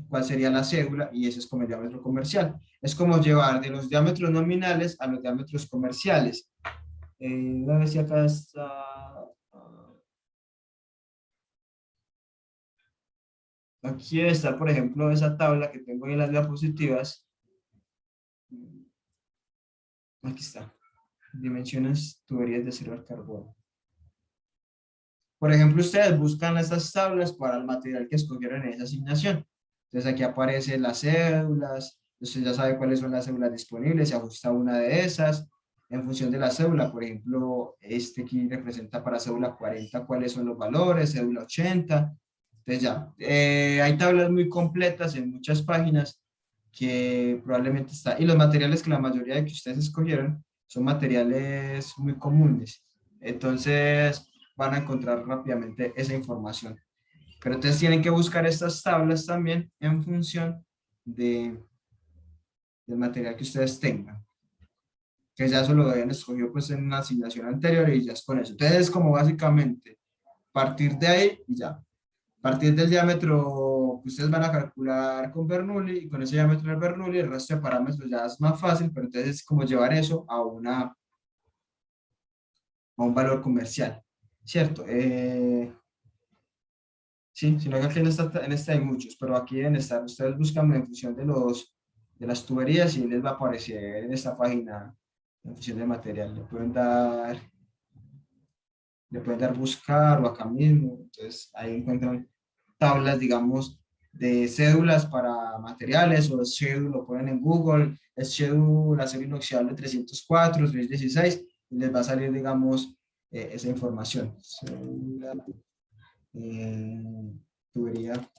cuál sería la cédula, y ese es como el diámetro comercial. Es como llevar de los diámetros nominales a los diámetros comerciales. Voy a ver si acá está. Aquí debe estar, por ejemplo, esa tabla que tengo en las diapositivas. Aquí está. Dimensiones tuberías de acero al carbono. Por ejemplo, ustedes buscan estas tablas para el material que escogieron en esa asignación. Entonces aquí aparecen las cédulas, usted ya sabe cuáles son las cédulas disponibles, se ajusta una de esas. En función de la cédula, por ejemplo, este aquí representa para cédula 40 cuáles son los valores, cédula 80. Entonces ya, hay tablas muy completas en muchas páginas que probablemente está, y los materiales que la mayoría de que ustedes escogieron son materiales muy comunes, entonces van a encontrar rápidamente esa información. Pero entonces tienen que buscar estas tablas también en función del material que ustedes tengan, que ya eso lo habían escogido pues en una asignación anterior y ya es con eso. Entonces es como básicamente partir de ahí y ya. Partir del diámetro que ustedes van a calcular con Bernoulli y con ese diámetro de Bernoulli el resto de parámetros ya es más fácil, pero entonces es como llevar eso a un valor comercial, ¿cierto? Sí, sino que aquí en esta hay muchos, pero aquí deben estar, ustedes buscan en función de las tuberías y les va a aparecer en esta página en función del material. Le pueden dar buscar o acá mismo, entonces ahí encuentran tablas, digamos, de cédulas para materiales o schedule, lo ponen en Google, schedule acero inoxidable 304, 316 y les va a salir, digamos, esa información. Cédula, tubería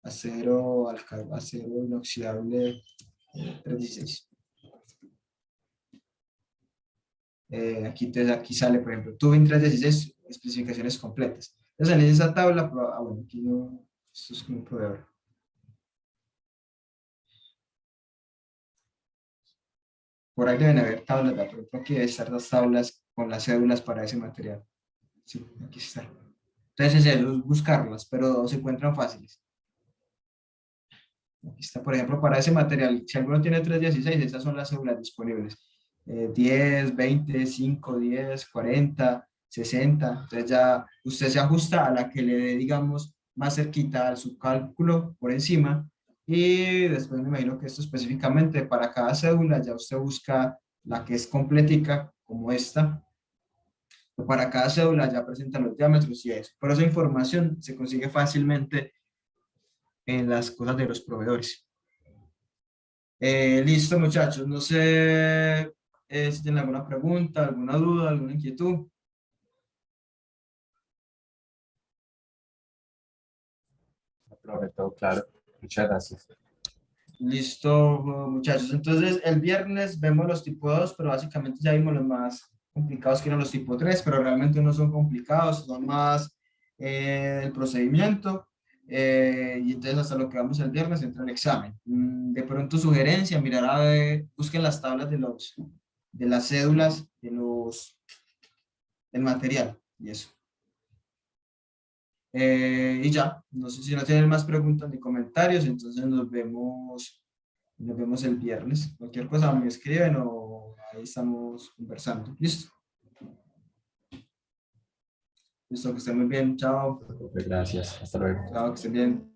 acero inoxidable 316. Aquí sale, por ejemplo, tubing 316, especificaciones completas. Entonces, en esa tabla, bueno, aquí no, esto es como un proveedor. Por ahí deben haber tablas, por ejemplo, aquí deben estar las tablas con las cédulas para ese material. Sí, aquí está. Entonces, es buscarlas, pero se encuentran fáciles. Aquí está, por ejemplo, para ese material, si alguno tiene 316, esas son las cédulas disponibles. 10, 20, 5, 10, 40, 60. Entonces ya usted se ajusta a la que le dé, digamos, más cerquita a su cálculo por encima. Y después me imagino que esto específicamente para cada cédula ya usted busca la que es completica, como esta. Para cada cédula ya presenta los diámetros y eso. Pero esa información se consigue fácilmente en las cosas de los proveedores. Listo, muchachos. No sé si tienen alguna pregunta, alguna duda, alguna inquietud. Profe, todo claro. Muchas gracias. Listo, muchachos. Entonces, el viernes vemos los tipo 2, pero básicamente ya vimos los más complicados que eran los tipo 3, pero realmente no son complicados, son más el procedimiento. Y entonces, hasta lo que vamos el viernes entra el examen. De pronto, sugerencia, mirar a ver, busquen las tablas de las cédulas, del material y eso. Y ya, no sé si no tienen más preguntas ni comentarios, entonces nos vemos el viernes. Cualquier cosa me escriben o ahí estamos conversando. Listo. Listo, que estén muy bien. Chao. Profe, gracias. Hasta luego. Chao, que estén bien.